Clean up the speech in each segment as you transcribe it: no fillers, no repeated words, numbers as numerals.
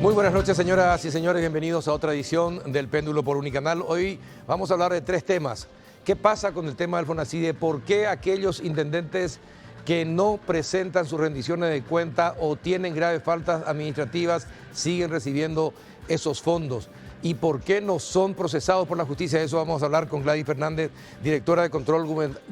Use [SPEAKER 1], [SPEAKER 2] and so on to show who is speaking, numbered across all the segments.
[SPEAKER 1] Muy buenas noches, señoras y señores. Bienvenidos a otra edición del Péndulo por Unicanal. Hoy vamos a hablar de tres temas. ¿Qué pasa con el tema del Fonacide? ¿Por qué aquellos intendentes que no presentan sus rendiciones de cuenta o tienen graves faltas administrativas siguen recibiendo esos fondos? ¿Y por qué no son procesados por la justicia? De eso vamos a hablar con Gladys Fernández, directora de Control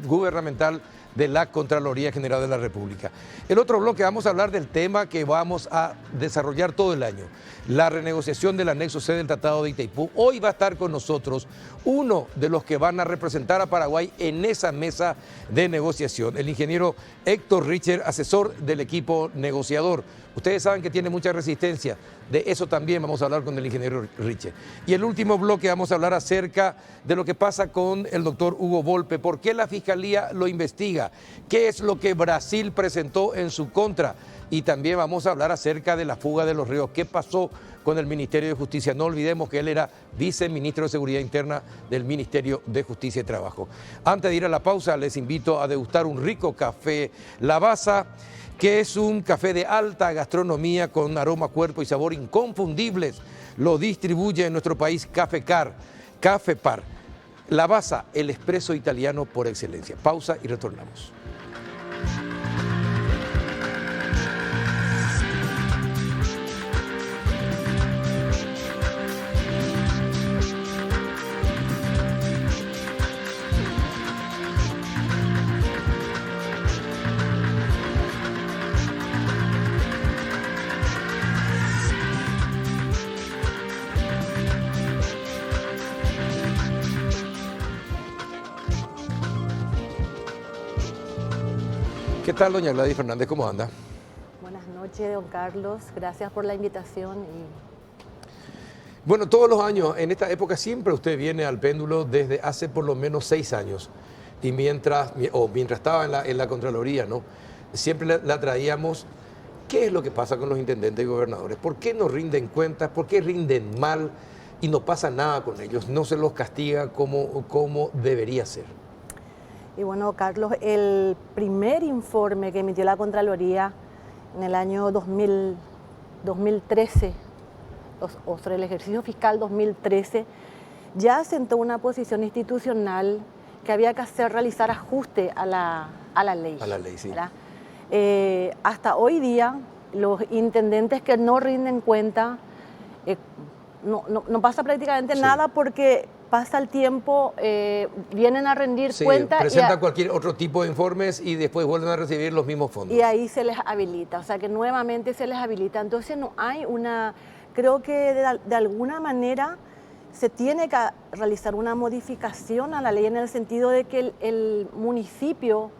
[SPEAKER 1] Gubernamental de la Contraloría General de la República. El otro bloque vamos a hablar del tema que vamos a desarrollar todo el año, la renegociación del anexo C del Tratado de Itaipú. Hoy va a estar con nosotros uno de los que van a representar a Paraguay en esa mesa de negociación, el ingeniero Héctor Richer, asesor del equipo negociador. Ustedes saben que tiene mucha resistencia, de eso también vamos a hablar con el ingeniero Richer. Y el último bloque vamos a hablar acerca de lo que pasa con el doctor Hugo Volpe, por qué la Fiscalía lo investiga, qué es lo que Brasil presentó en su contra. Y también vamos a hablar acerca de la fuga de los ríos, qué pasó con el Ministerio de Justicia. No olvidemos que él era viceministro de Seguridad Interna del Ministerio de Justicia y Trabajo. Antes de ir a la pausa, les invito a degustar un rico café Lavazza, que es un café de alta gastronomía con aroma, cuerpo y sabor inconfundibles. Lo distribuye en nuestro país Café Par. Lavazza, el espresso italiano por excelencia. Pausa y retornamos. ¿Qué tal, doña Gladys Fernández? ¿Cómo anda?
[SPEAKER 2] Buenas noches, don Carlos. Gracias por la invitación.
[SPEAKER 1] Bueno, todos los años, en esta época siempre usted viene al péndulo desde hace por lo menos 6 años. Y mientras estaba en la Contraloría, ¿no? Siempre la traíamos. ¿Qué es lo que pasa con los intendentes y gobernadores? ¿Por qué no rinden cuentas? ¿Por qué rinden mal y no pasa nada con ellos? No se los castiga como debería ser.
[SPEAKER 2] Y bueno, Carlos, el primer informe que emitió la Contraloría en el año 2013, o sobre el ejercicio fiscal 2013, ya sentó una posición institucional que había que realizar ajuste a la ley.
[SPEAKER 1] A la ley, sí.
[SPEAKER 2] Hasta hoy día, los intendentes que no rinden cuenta, no pasa prácticamente nada porque pasa el tiempo, vienen a rendir cuenta.
[SPEAKER 1] Presentan cualquier otro tipo de informes y después vuelven a recibir los mismos fondos.
[SPEAKER 2] Y ahí se les habilita, o sea que nuevamente se les habilita. Entonces no hay creo que de alguna manera se tiene que realizar una modificación a la ley en el sentido de que el municipio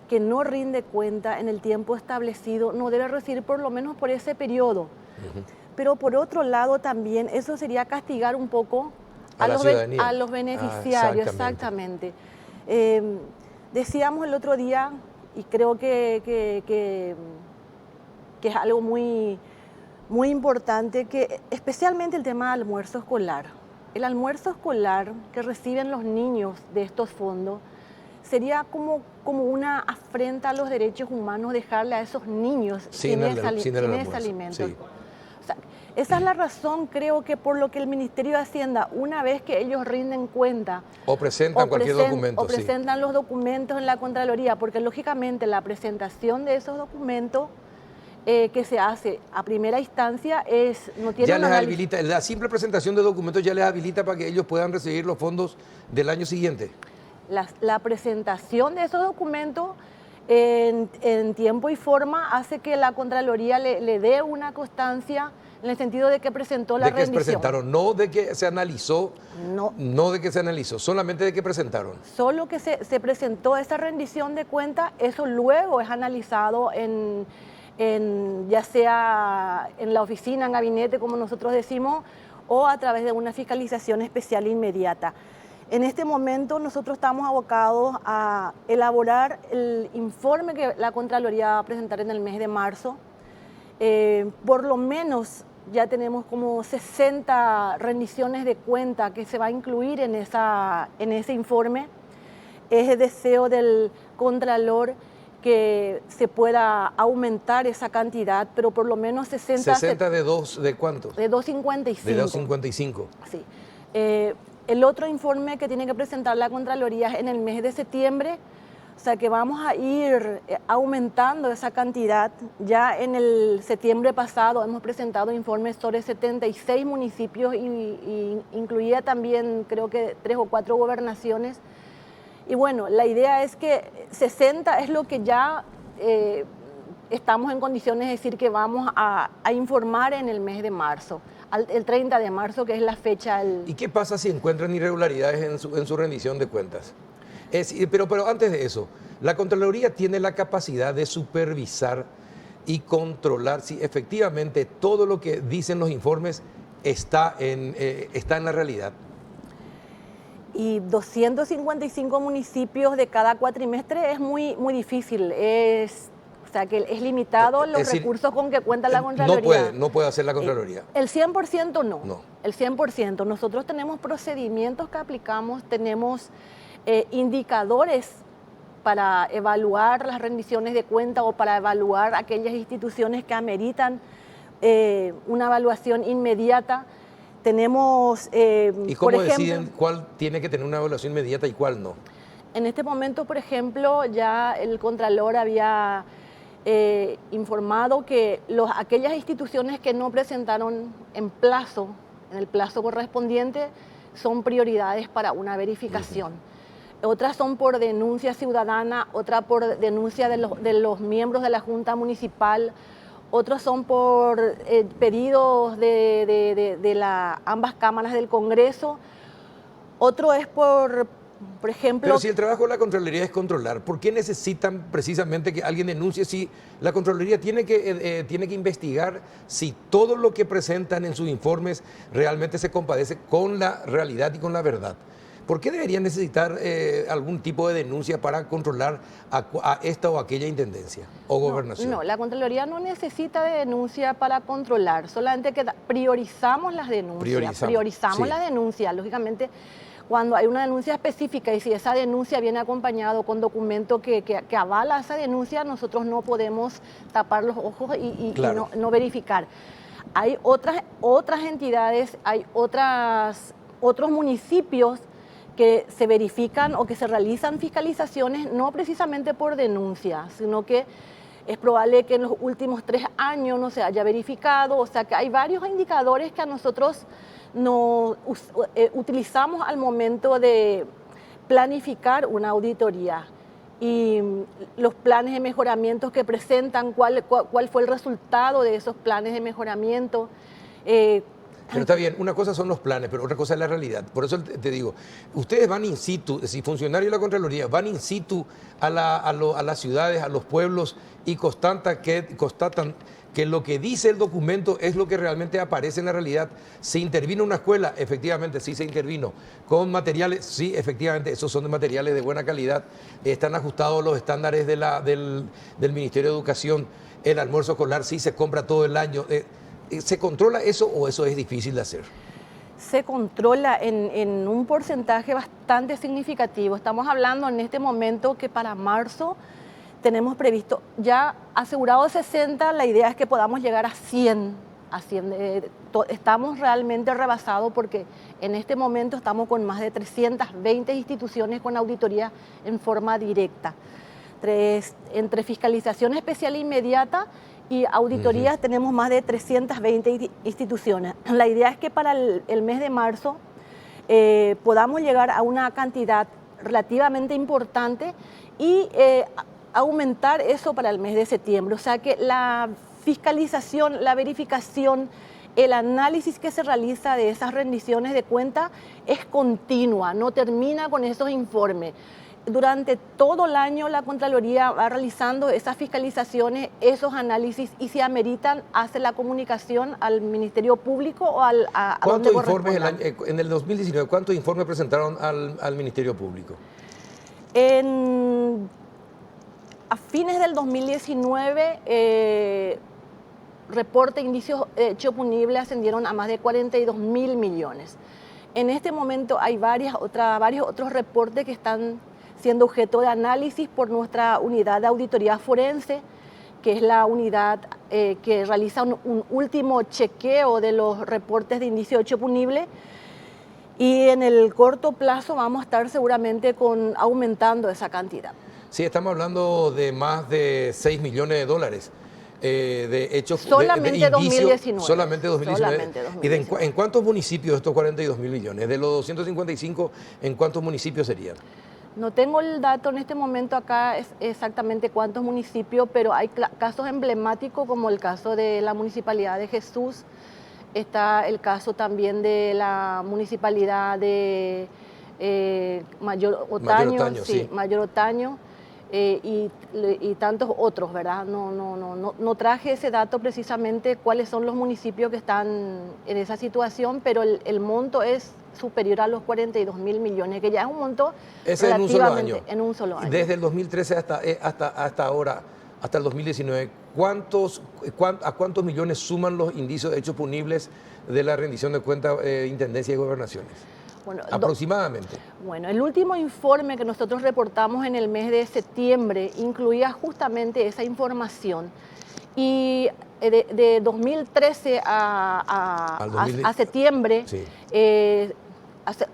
[SPEAKER 2] que no rinde cuenta en el tiempo establecido no debe recibir por lo menos por ese periodo. Pero por otro lado también eso sería castigar un poco a los beneficiarios, exactamente. Decíamos el otro día, y creo que es algo muy, muy importante, que especialmente el tema del almuerzo escolar. El almuerzo escolar que reciben los niños de estos fondos sería como una afrenta a los derechos humanos dejarle a esos niños sin ese alimento. Sí. O sea, esa es la razón, creo que por lo que el Ministerio de Hacienda, una vez que ellos rinden cuenta
[SPEAKER 1] o presentan cualquier documento,
[SPEAKER 2] o presentan los documentos en la Contraloría, porque lógicamente la presentación de esos documentos que se hace a primera instancia no tiene
[SPEAKER 1] ya les habilita, la simple presentación de documentos ya les habilita para que ellos puedan recibir los fondos del año siguiente.
[SPEAKER 2] La presentación de esos documentos en tiempo y forma hace que la Contraloría le dé una constancia en el sentido de que presentó la rendición.
[SPEAKER 1] De que presentaron, no de que se analizó, no de que se analizó, solamente de que presentaron.
[SPEAKER 2] Solo que se presentó esa rendición de cuenta, eso luego es analizado ya sea en la oficina, en gabinete, como nosotros decimos, o a través de una fiscalización especial inmediata. En este momento nosotros estamos abocados a elaborar el informe que la Contraloría va a presentar en el mes de marzo. Por lo menos ya tenemos como 60 rendiciones de cuenta que se va a incluir en ese informe. Es el deseo del Contralor que se pueda aumentar esa cantidad, pero por lo menos 60...
[SPEAKER 1] ¿60 de cuánto?
[SPEAKER 2] De 2,55.
[SPEAKER 1] De 2,55.
[SPEAKER 2] Sí. El otro informe que tiene que presentar la Contraloría es en el mes de septiembre, o sea que vamos a ir aumentando esa cantidad. Ya en el septiembre pasado hemos presentado informes sobre 76 municipios y incluía también creo que 3 o 4 gobernaciones. Y bueno, la idea es que 60 es lo que ya estamos en condiciones de decir que vamos a informar en el mes de marzo, el 30 de marzo, que es la fecha.
[SPEAKER 1] ¿Y qué pasa si encuentran irregularidades en su rendición de cuentas? Pero antes de eso, la Contraloría tiene la capacidad de supervisar y controlar si efectivamente todo lo que dicen los informes está en la realidad.
[SPEAKER 2] Y 255 municipios de cada cuatrimestre es muy difícil. O sea, que es limitado los recursos con que cuenta la Contraloría.
[SPEAKER 1] No puede hacer la Contraloría.
[SPEAKER 2] El 100% no.
[SPEAKER 1] No.
[SPEAKER 2] El 100%. Nosotros tenemos procedimientos que aplicamos, tenemos indicadores para evaluar las rendiciones de cuenta o para evaluar aquellas instituciones que ameritan una evaluación inmediata. Tenemos,
[SPEAKER 1] ¿Y cómo deciden cuál tiene que tener una evaluación inmediata y cuál no?
[SPEAKER 2] En este momento, por ejemplo, ya el Contralor había informado que aquellas instituciones que no presentaron en el plazo correspondiente, son prioridades para una verificación. Otras son por denuncia ciudadana, otra por denuncia de los miembros de la Junta Municipal, otros son por pedidos de ambas cámaras del Congreso, otro es por ejemplo...
[SPEAKER 1] Pero si el trabajo de la Contraloría es controlar, ¿por qué necesitan precisamente que alguien denuncie si la Contraloría tiene que investigar si todo lo que presentan en sus informes realmente se compadece con la realidad y con la verdad? ¿Por qué deberían necesitar algún tipo de denuncia para controlar a esta o aquella intendencia o gobernación?
[SPEAKER 2] No, la Contraloría no necesita de denuncia para controlar, solamente que priorizamos las denuncias. Priorizamos las denuncias, lógicamente. Cuando hay una denuncia específica y si esa denuncia viene acompañado con documento que avala esa denuncia, nosotros no podemos tapar los ojos y no verificar. Hay otras entidades, hay otros municipios que se verifican o que se realizan fiscalizaciones no precisamente por denuncia, sino que es probable que en los últimos 3 años no se haya verificado, o sea que hay varios indicadores que a nosotros utilizamos al momento de planificar una auditoría. Y los planes de mejoramiento que presentan, cuál fue el resultado de esos planes de mejoramiento.
[SPEAKER 1] Pero está bien, una cosa son los planes, pero otra cosa es la realidad. Por eso te digo, ustedes van in situ, si funcionarios de la Contraloría van in situ a las ciudades, a los pueblos y constatan que lo que dice el documento es lo que realmente aparece en la realidad. ¿Se intervino una escuela? Efectivamente, sí se intervino. ¿Con materiales? Sí, efectivamente, esos son de materiales de buena calidad. Están ajustados los estándares del Ministerio de Educación. El almuerzo escolar sí se compra todo el año. ¿Se controla eso o eso es difícil de hacer?
[SPEAKER 2] Se controla en un porcentaje bastante significativo. Estamos hablando en este momento que para marzo tenemos previsto ya asegurado 60, la idea es que podamos llegar a 100. Estamos realmente rebasados porque en este momento estamos con más de 320 instituciones con auditoría en forma directa. Entre fiscalización especial e inmediata y auditorías tenemos más de 320 instituciones. La idea es que para el mes de marzo podamos llegar a una cantidad relativamente importante y aumentar eso para el mes de septiembre. O sea que la fiscalización, la verificación, el análisis que se realiza de esas rendiciones de cuenta es continua, no termina con esos informes. Durante todo el año la Contraloría va realizando esas fiscalizaciones, esos análisis y si ameritan hace la comunicación al Ministerio Público o a donde corresponda.
[SPEAKER 1] En el 2019, ¿cuántos informes presentaron al Ministerio Público?
[SPEAKER 2] A fines del 2019, reporte de indicios de hecho punible ascendieron a más de 42.000 millones. En este momento hay varios otros reportes que están siendo objeto de análisis por nuestra unidad de auditoría forense, que es la unidad que realiza un último chequeo de los reportes de indicio de hecho punible. Y en el corto plazo vamos a estar seguramente aumentando esa cantidad.
[SPEAKER 1] Sí, estamos hablando de más de 6 millones de dólares de hechos
[SPEAKER 2] solamente
[SPEAKER 1] de indicio,
[SPEAKER 2] 2019.
[SPEAKER 1] Solamente 2019.
[SPEAKER 2] Solamente 2019.
[SPEAKER 1] ¿Y en cuántos municipios estos 42 mil millones? De los 255, ¿en cuántos municipios serían?
[SPEAKER 2] No tengo el dato en este momento acá exactamente cuántos municipios, pero hay casos emblemáticos como el caso de la Municipalidad de Jesús, está el caso también de la Municipalidad de Mayor Otaño, sí. Mayor Otaño, y tantos otros, ¿verdad? No traje ese dato precisamente cuáles son los municipios que están en esa situación, pero el monto es superior a los 42 mil millones, que ya es un monto relativamente en un solo año.
[SPEAKER 1] Desde el 2013 hasta ahora, hasta el 2019, ¿a cuántos millones suman los indicios de hechos punibles de la rendición de cuentas Intendencia y Gobernaciones? Bueno, aproximadamente.
[SPEAKER 2] Bueno, el último informe que nosotros reportamos en el mes de septiembre incluía justamente esa información. Y de 2013 a septiembre, sí,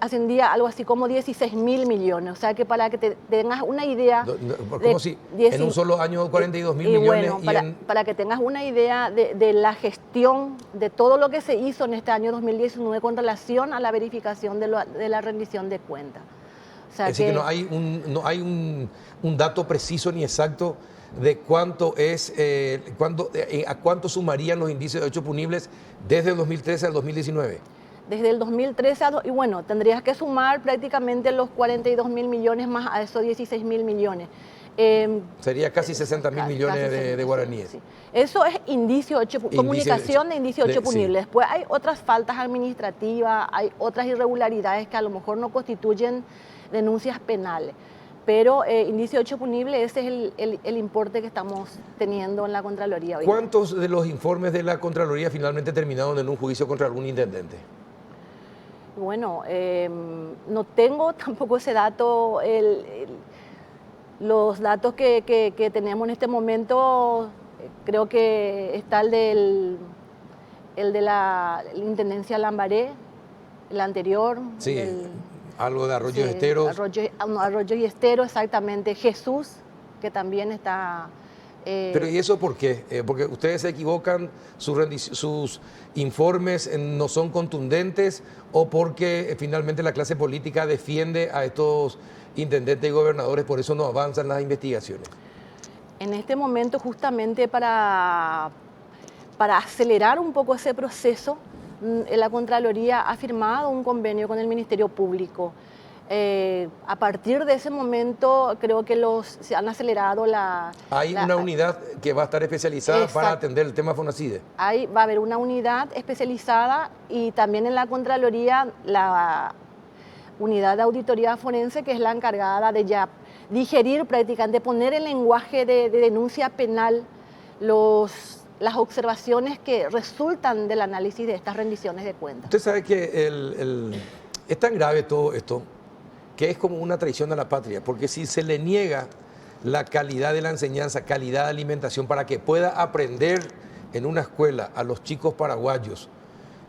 [SPEAKER 2] ascendía algo así como 16 mil millones. O sea que para que te tengas una idea...
[SPEAKER 1] ¿Cómo si en un solo año 42 mil millones?
[SPEAKER 2] Bueno, para que tengas una idea de la gestión de todo lo que se hizo en este año 2019 con relación a la verificación de la rendición de cuentas.
[SPEAKER 1] O sea, es decir, que no hay un dato preciso ni exacto de cuánto es, a cuánto sumarían los indicios de hechos punibles desde el 2013 al 2019.
[SPEAKER 2] Desde el 2013 y bueno, tendrías que sumar prácticamente los 42 mil millones más a esos 16 mil millones.
[SPEAKER 1] Sería casi 60 mil millones de guaraníes.
[SPEAKER 2] Sí. Eso es comunicación de indicio de hecho punible. Sí. Después hay otras faltas administrativas, hay otras irregularidades que a lo mejor no constituyen denuncias penales. Pero indicio de hecho punible, ese es el importe que estamos teniendo en la Contraloría hoy.
[SPEAKER 1] ¿Cuántos de los informes de la Contraloría finalmente terminaron en un juicio contra algún intendente?
[SPEAKER 2] Bueno, no tengo tampoco ese dato. Los datos que tenemos en este momento, creo que está el de la Intendencia Lambaré, el anterior.
[SPEAKER 1] Sí. Algo de Arroyos Esteros.
[SPEAKER 2] Arroyos y Esteros, exactamente. Jesús, que también está...
[SPEAKER 1] Pero ¿y eso por qué? Porque ustedes se equivocan, sus informes no son contundentes, o porque finalmente la clase política defiende a estos intendentes y gobernadores, por eso no avanzan las investigaciones.
[SPEAKER 2] En este momento, justamente para acelerar un poco ese proceso, la Contraloría ha firmado un convenio con el Ministerio Público. A partir de ese momento creo que se han acelerado
[SPEAKER 1] Hay una unidad que va a estar especializada, exacto, para atender el tema Fonacide.
[SPEAKER 2] Va a haber una unidad especializada y también en la Contraloría la unidad de auditoría forense, que es la encargada de ya digerir prácticamente, poner en lenguaje de denuncia penal las observaciones que resultan del análisis de estas rendiciones de cuentas.
[SPEAKER 1] Usted sabe que es tan grave todo esto que es como una traición a la patria, porque si se le niega la calidad de la enseñanza, calidad de alimentación para que pueda aprender en una escuela a los chicos paraguayos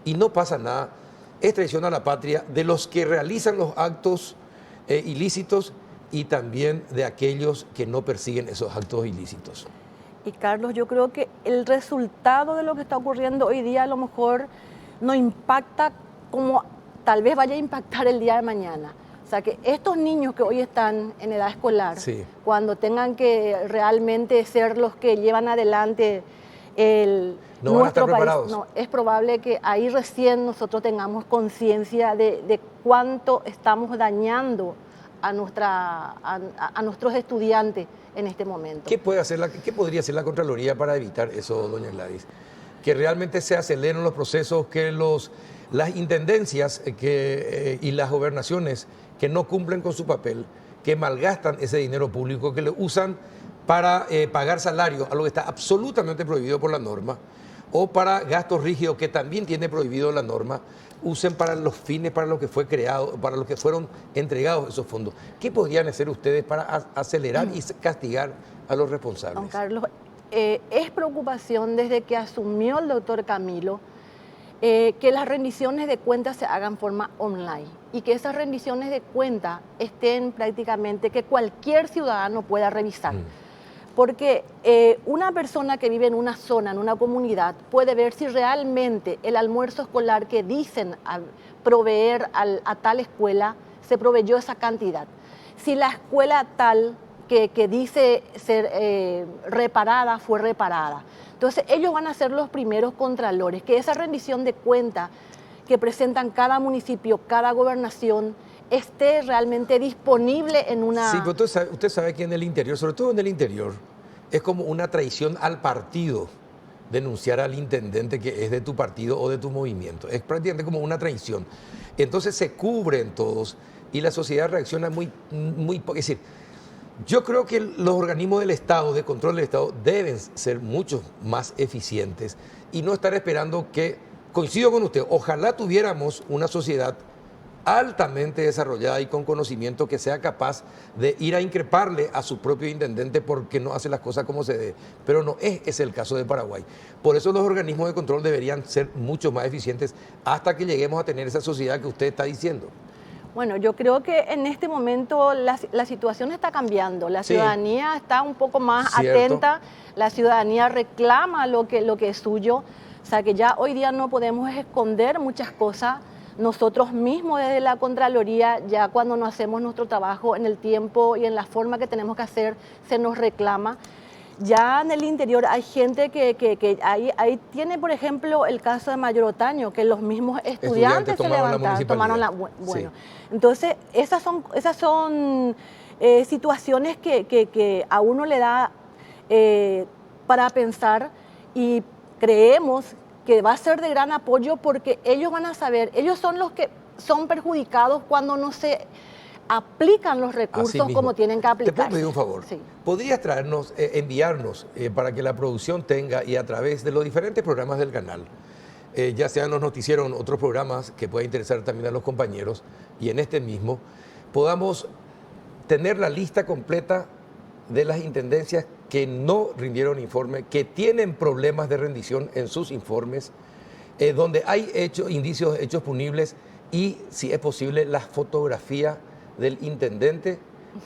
[SPEAKER 1] y no pasa nada, es traición a la patria de los que realizan los actos ilícitos y también de aquellos que no persiguen esos actos ilícitos.
[SPEAKER 2] Y Carlos, yo creo que el resultado de lo que está ocurriendo hoy día a lo mejor no impacta como tal vez vaya a impactar el día de mañana. O sea, que estos niños que hoy están en edad escolar, sí, cuando tengan que realmente ser los que llevan adelante nuestro país, es probable que ahí recién nosotros tengamos conciencia de cuánto estamos dañando a nuestros estudiantes en este momento.
[SPEAKER 1] ¿Qué podría hacer la Contraloría para evitar eso, doña Gladys? Que realmente se aceleren los procesos, que las intendencias y las gobernaciones que no cumplen con su papel, que malgastan ese dinero público, que lo usan para pagar salarios, algo que está absolutamente prohibido por la norma, o para gastos rígidos que también tiene prohibido la norma, usen para los fines para los que fue creado, para los que fueron entregados esos fondos. ¿Qué podrían hacer ustedes para acelerar y castigar a los responsables?
[SPEAKER 2] Don Carlos, es preocupación desde que asumió el doctor Camilo que las rendiciones de cuentas se hagan en forma online y que esas rendiciones de cuentas estén prácticamente, que cualquier ciudadano pueda revisar. Porque una persona que vive en una zona, en una comunidad, puede ver si realmente el almuerzo escolar que dicen proveer a tal escuela, se proveyó esa cantidad. Si la escuela tal que dice ser reparada, fue reparada. Entonces ellos van a ser los primeros contralores, que esa rendición de cuentas que presentan cada municipio, cada gobernación, esté realmente disponible en una...
[SPEAKER 1] Sí, pero usted sabe que en el interior, sobre todo en el interior, es como una traición al partido denunciar al intendente que es de tu partido o de tu movimiento. Es prácticamente como una traición. Entonces se cubren todos y la sociedad reacciona muy poco. Es decir, yo creo que los organismos del Estado, de control del Estado, deben ser mucho más eficientes y no estar esperando que, coincido con usted, ojalá tuviéramos una sociedad altamente desarrollada y con conocimiento que sea capaz de ir a increparle a su propio intendente porque no hace las cosas como se debe. Pero no es el caso de Paraguay. Por eso los organismos de control deberían ser mucho más eficientes hasta que lleguemos a tener esa sociedad que usted está diciendo.
[SPEAKER 2] Bueno, yo creo que en este momento la situación está cambiando, la ciudadanía está un poco más atenta, la ciudadanía reclama lo que es suyo, o sea que ya hoy día no podemos esconder muchas cosas. Nosotros mismos desde la Contraloría, ya cuando no hacemos nuestro trabajo en el tiempo y en la forma que tenemos que hacer, se nos reclama. Ya en el interior hay gente que ahí tiene, por ejemplo, el caso de Mayor Otaño, que los mismos estudiantes se levantaron, tomaron la... Bueno, sí. Entonces esas son situaciones que a uno le da para pensar y creemos que va a ser de gran apoyo porque ellos van a saber, ellos son los que son perjudicados cuando no se aplican los recursos como tienen que aplicar.
[SPEAKER 1] ¿Te puedo pedir un favor?
[SPEAKER 2] Sí.
[SPEAKER 1] ¿Podrías traernos, enviarnos para que la producción tenga y a través de los diferentes programas del canal, ya sean los noticieros o otros programas que pueda interesar también a los compañeros y en este mismo, podamos tener la lista completa de las intendencias que no rindieron informe, que tienen problemas de rendición en sus informes, donde hay indicios de hechos punibles y, si es posible, la fotografía del intendente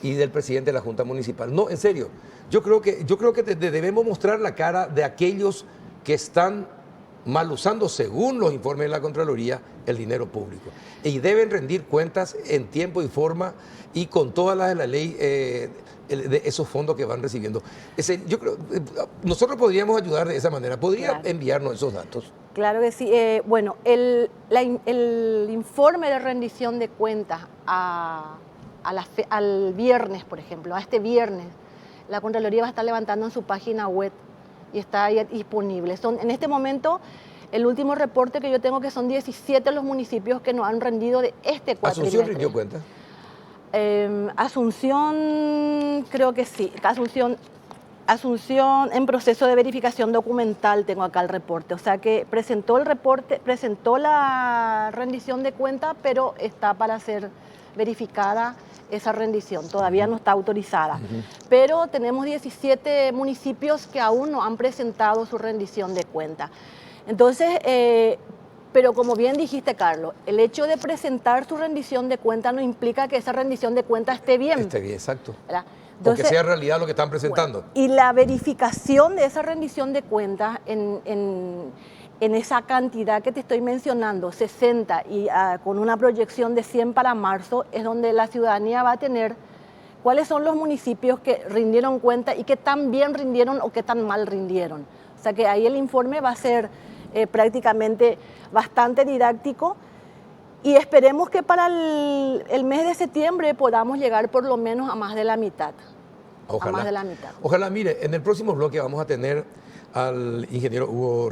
[SPEAKER 1] y del presidente de la Junta Municipal. No, en serio, yo creo que debemos mostrar la cara de aquellos que están mal usando, según los informes de la Contraloría, el dinero público. Y deben rendir cuentas en tiempo y forma y con todas las de la ley de esos fondos que van recibiendo. Yo creo, nosotros podríamos ayudar de esa manera. ¿Podría enviarnos esos datos?
[SPEAKER 2] Claro que sí. Bueno, el informe de rendición de cuentas al viernes, por ejemplo, a este viernes, la Contraloría va a estar levantando en su página web y está ahí disponible. En este momento, el último reporte que yo tengo, que son 17 los municipios que nos han rendido de este cuatrimestre.
[SPEAKER 1] ¿Asunción rindió cuenta?
[SPEAKER 2] Asunción, creo que sí. Asunción en proceso de verificación documental, tengo acá el reporte. O sea que presentó la rendición de cuenta, pero está para ser verificada esa rendición. Todavía no está autorizada. Pero tenemos 17 municipios que aún no han presentado su rendición de cuenta. Entonces, pero como bien dijiste, Carlos, el hecho de presentar su rendición de cuenta no implica que esa rendición de cuenta esté bien.
[SPEAKER 1] Esté bien, exacto.
[SPEAKER 2] Entonces,
[SPEAKER 1] o que sea realidad lo que están presentando.
[SPEAKER 2] Bueno, y la verificación de esa rendición de cuentas en esa cantidad que te estoy mencionando, 60, y con una proyección de 100 para marzo, es donde la ciudadanía va a tener cuáles son los municipios que rindieron cuenta y qué tan bien rindieron o qué tan mal rindieron. O sea que ahí el informe va a ser prácticamente bastante didáctico y esperemos que para el mes de septiembre podamos llegar por lo menos a más de la mitad.
[SPEAKER 1] Ojalá.
[SPEAKER 2] A más de la mitad.
[SPEAKER 1] Ojalá, mire, en el próximo bloque vamos a tener al ingeniero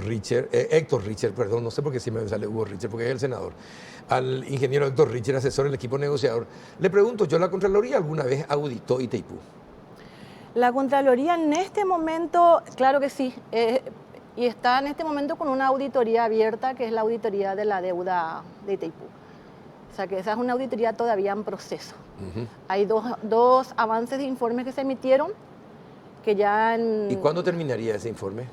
[SPEAKER 1] Héctor Richer, perdón, no sé por qué si me sale Hugo Richer, porque es el senador, al ingeniero Héctor Richer, asesor del equipo negociador. Le pregunto yo, ¿la Contraloría alguna vez auditó Itaipú?
[SPEAKER 2] La Contraloría en este momento, claro que sí, y está en este momento con una auditoría abierta, que es la auditoría de la deuda de Itaipú. O sea que esa es una auditoría todavía en proceso. Hay dos avances de informes que se emitieron, que ya en...
[SPEAKER 1] ¿Y cuándo terminaría ese informe?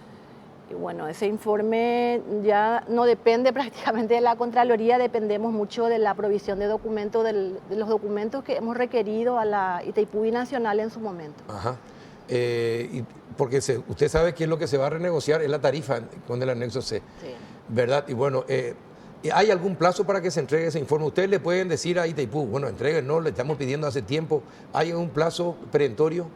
[SPEAKER 2] Y bueno, ese informe ya no depende prácticamente de la Contraloría, dependemos mucho de la provisión de documentos, de los documentos que hemos requerido a la Itaipú Binacional en su momento.
[SPEAKER 1] Ajá. Porque usted sabe que es lo que se va a renegociar, es la tarifa con el anexo C,
[SPEAKER 2] Sí.
[SPEAKER 1] ¿verdad? Y bueno, ¿hay algún plazo para que se entregue ese informe? Ustedes le pueden decir a Itaipú, bueno, entreguen, no, le estamos pidiendo hace tiempo, ¿hay un plazo perentorio?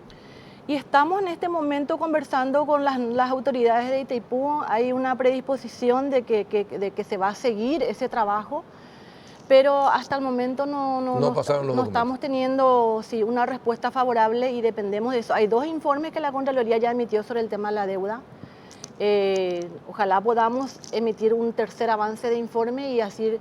[SPEAKER 2] Y estamos en este momento conversando con las autoridades de Itaipú, hay una predisposición de que se va a seguir ese trabajo, pero hasta el momento
[SPEAKER 1] No pasaron los
[SPEAKER 2] no
[SPEAKER 1] documentos.
[SPEAKER 2] estamos teniendo una respuesta favorable y dependemos de eso. Hay 2 informes que la Contraloría ya emitió sobre el tema de la deuda. Ojalá podamos emitir un tercer avance de informe y así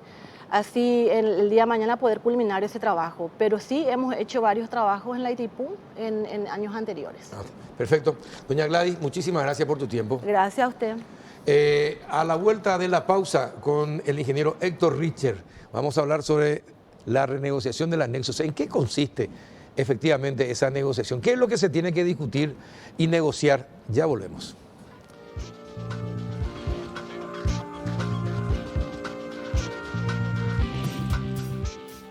[SPEAKER 2] el día de mañana poder culminar ese trabajo. Pero sí hemos hecho varios trabajos en la Itaipú en años anteriores.
[SPEAKER 1] Perfecto. Doña Gladys, muchísimas gracias por tu tiempo.
[SPEAKER 2] Gracias a usted.
[SPEAKER 1] A la vuelta de la pausa con el ingeniero Héctor Richter, vamos a hablar sobre la renegociación del anexo C. ¿En qué consiste efectivamente esa negociación? ¿Qué es lo que se tiene que discutir y negociar? Ya volvemos.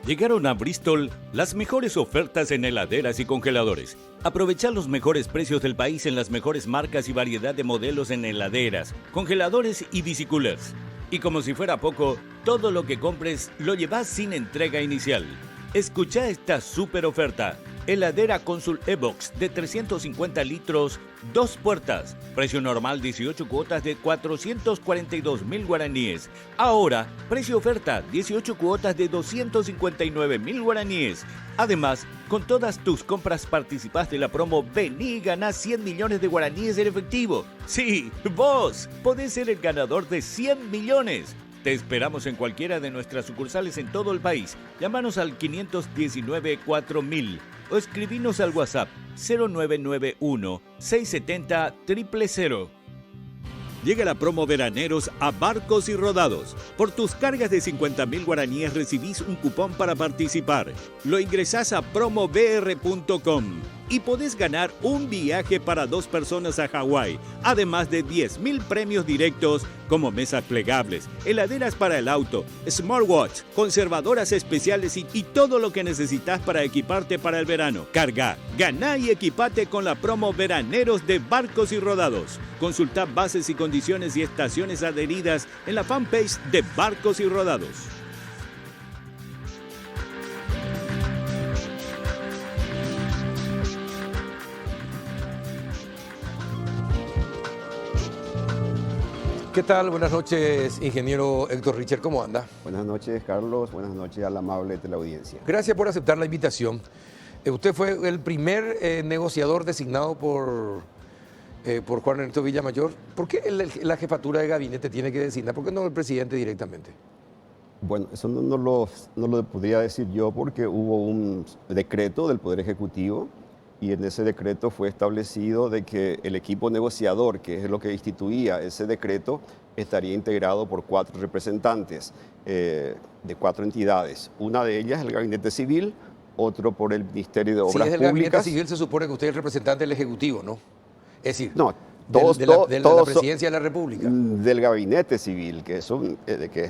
[SPEAKER 3] Llegaron a Bristol las mejores ofertas en heladeras y congeladores. Aprovecha los mejores precios del país en las mejores marcas y variedad de modelos en heladeras, congeladores y bicicoolers. Y como si fuera poco, todo lo que compres lo llevas sin entrega inicial. Escucha esta súper oferta. Heladera Consul E-Box de 350 litros, 2 puertas. Precio normal 18 cuotas de 442.000 guaraníes. Ahora, precio oferta 18 cuotas de 259.000 guaraníes. Además, con todas tus compras participas de la promo Vení y ganá 100 millones de guaraníes en efectivo. Sí, vos podés ser el ganador de 100 millones. Te esperamos en cualquiera de nuestras sucursales en todo el país. Llámanos al 519-4000 o escribinos al WhatsApp 0991-670-000. Llega la promo Veraneros a Barcos y Rodados. Por tus cargas de 50.000 guaraníes recibís un cupón para participar. Lo ingresás a promovr.com y podés ganar un viaje para 2 personas a Hawái, además de 10.000 premios directos como mesas plegables, heladeras para el auto, smartwatch, conservadoras especiales y todo lo que necesitas para equiparte para el verano. Carga, ganá y equipate con la promo Veraneros de Barcos y Rodados. Consulta bases y condiciones y estaciones adheridas en la fanpage de Barcos y Rodados.
[SPEAKER 1] ¿Qué tal? Buenas noches, ingeniero Héctor Richter, ¿cómo anda?
[SPEAKER 4] Buenas noches, Carlos. Buenas noches a la amable teleaudiencia.
[SPEAKER 1] Gracias por aceptar la invitación. Usted fue el primer negociador designado por Juan Ernesto Villamayor. ¿Por qué la jefatura de gabinete tiene que designar? ¿Por qué no el presidente directamente?
[SPEAKER 4] Bueno, eso no lo podría decir yo porque hubo un decreto del Poder Ejecutivo y en ese decreto fue establecido de que el equipo negociador, que es lo que instituía ese decreto, estaría integrado por 4 representantes de 4 entidades. Una de ellas el Gabinete Civil, otro por el Ministerio de Obras
[SPEAKER 1] Si es el
[SPEAKER 4] Públicas.
[SPEAKER 1] Gabinete Civil, se supone que usted es el representante del Ejecutivo, ¿no? Es decir,
[SPEAKER 4] No,
[SPEAKER 1] de la Presidencia de la República.
[SPEAKER 4] Del Gabinete Civil, que es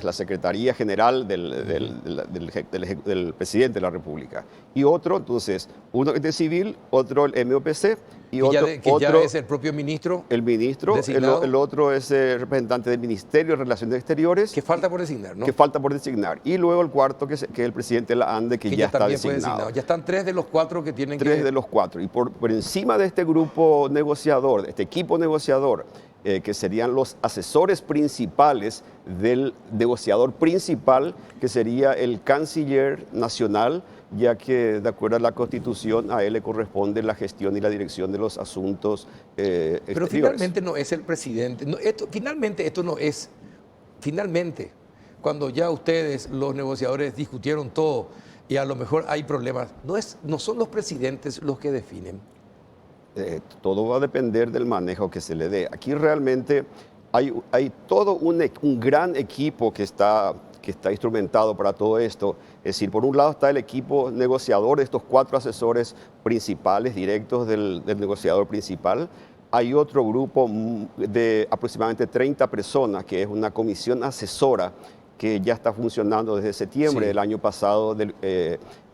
[SPEAKER 4] la Secretaría General del Presidente de la República. Y otro, entonces, uno de civil, otro el MOPC y otro
[SPEAKER 1] ya es el propio ministro.
[SPEAKER 4] el ministro, el otro es el representante del Ministerio de Relaciones Exteriores.
[SPEAKER 1] Que falta por designar, ¿no?
[SPEAKER 4] Que falta por designar. Y luego el cuarto, que es el presidente de la ANDE, que ya está
[SPEAKER 1] también fue
[SPEAKER 4] designado.
[SPEAKER 1] Ya están 3 de los 4 que tienen
[SPEAKER 4] 3 de los 4. Y por encima de este grupo negociador, de este equipo negociador, que serían los asesores principales del negociador principal, que sería el canciller nacional, ya que de acuerdo a la Constitución a él le corresponde la gestión y la dirección de los asuntos
[SPEAKER 1] Pero
[SPEAKER 4] exteriores.
[SPEAKER 1] finalmente no es el presidente. Finalmente, cuando ya ustedes, los negociadores, discutieron todo y a lo mejor hay problemas, no son los presidentes los que definen.
[SPEAKER 4] Todo va a depender del manejo que se le dé. Aquí realmente Hay todo un gran equipo que está instrumentado para todo esto. Es decir, por un lado está el equipo negociador, estos 4 asesores principales, directos del negociador principal. Hay otro grupo de aproximadamente 30 personas, que es una comisión asesora que ya está funcionando desde septiembre del año pasado,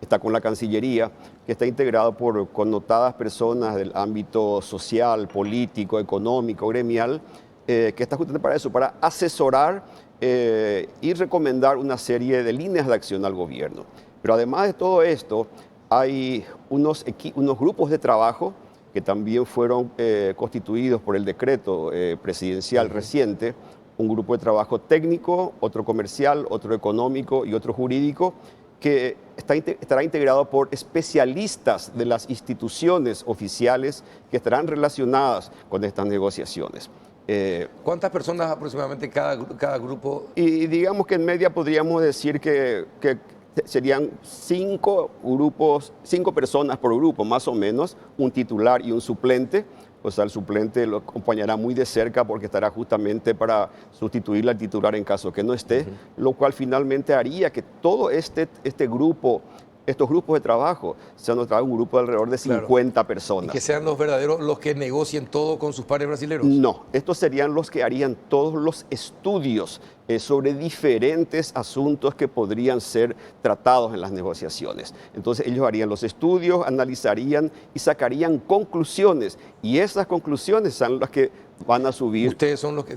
[SPEAKER 4] está con la Cancillería, que está integrado por connotadas personas del ámbito social, político, económico, gremial, que está justamente para eso, para asesorar y recomendar una serie de líneas de acción al gobierno. Pero además de todo esto, hay unos grupos de trabajo que también fueron constituidos por el decreto presidencial reciente, un grupo de trabajo técnico, otro comercial, otro económico y otro jurídico, que estará integrado por especialistas de las instituciones oficiales que estarán relacionadas con estas negociaciones.
[SPEAKER 1] ¿Cuántas personas aproximadamente cada grupo?
[SPEAKER 4] Y digamos que en media podríamos decir que serían 5 personas por grupo, más o menos, un titular y un suplente. O sea, el suplente lo acompañará muy de cerca porque estará justamente para sustituirle al titular en caso que no esté, lo cual finalmente haría que todo estos grupos de trabajo sean un grupo de alrededor de 50 personas.
[SPEAKER 1] ¿Y que sean los verdaderos, los que negocien todo con sus pares brasileños?
[SPEAKER 4] No, estos serían los que harían todos los estudios sobre diferentes asuntos que podrían ser tratados en las negociaciones. Entonces ellos harían los estudios, analizarían y sacarían conclusiones. Y esas conclusiones son las que van a subir.
[SPEAKER 1] Ustedes son los que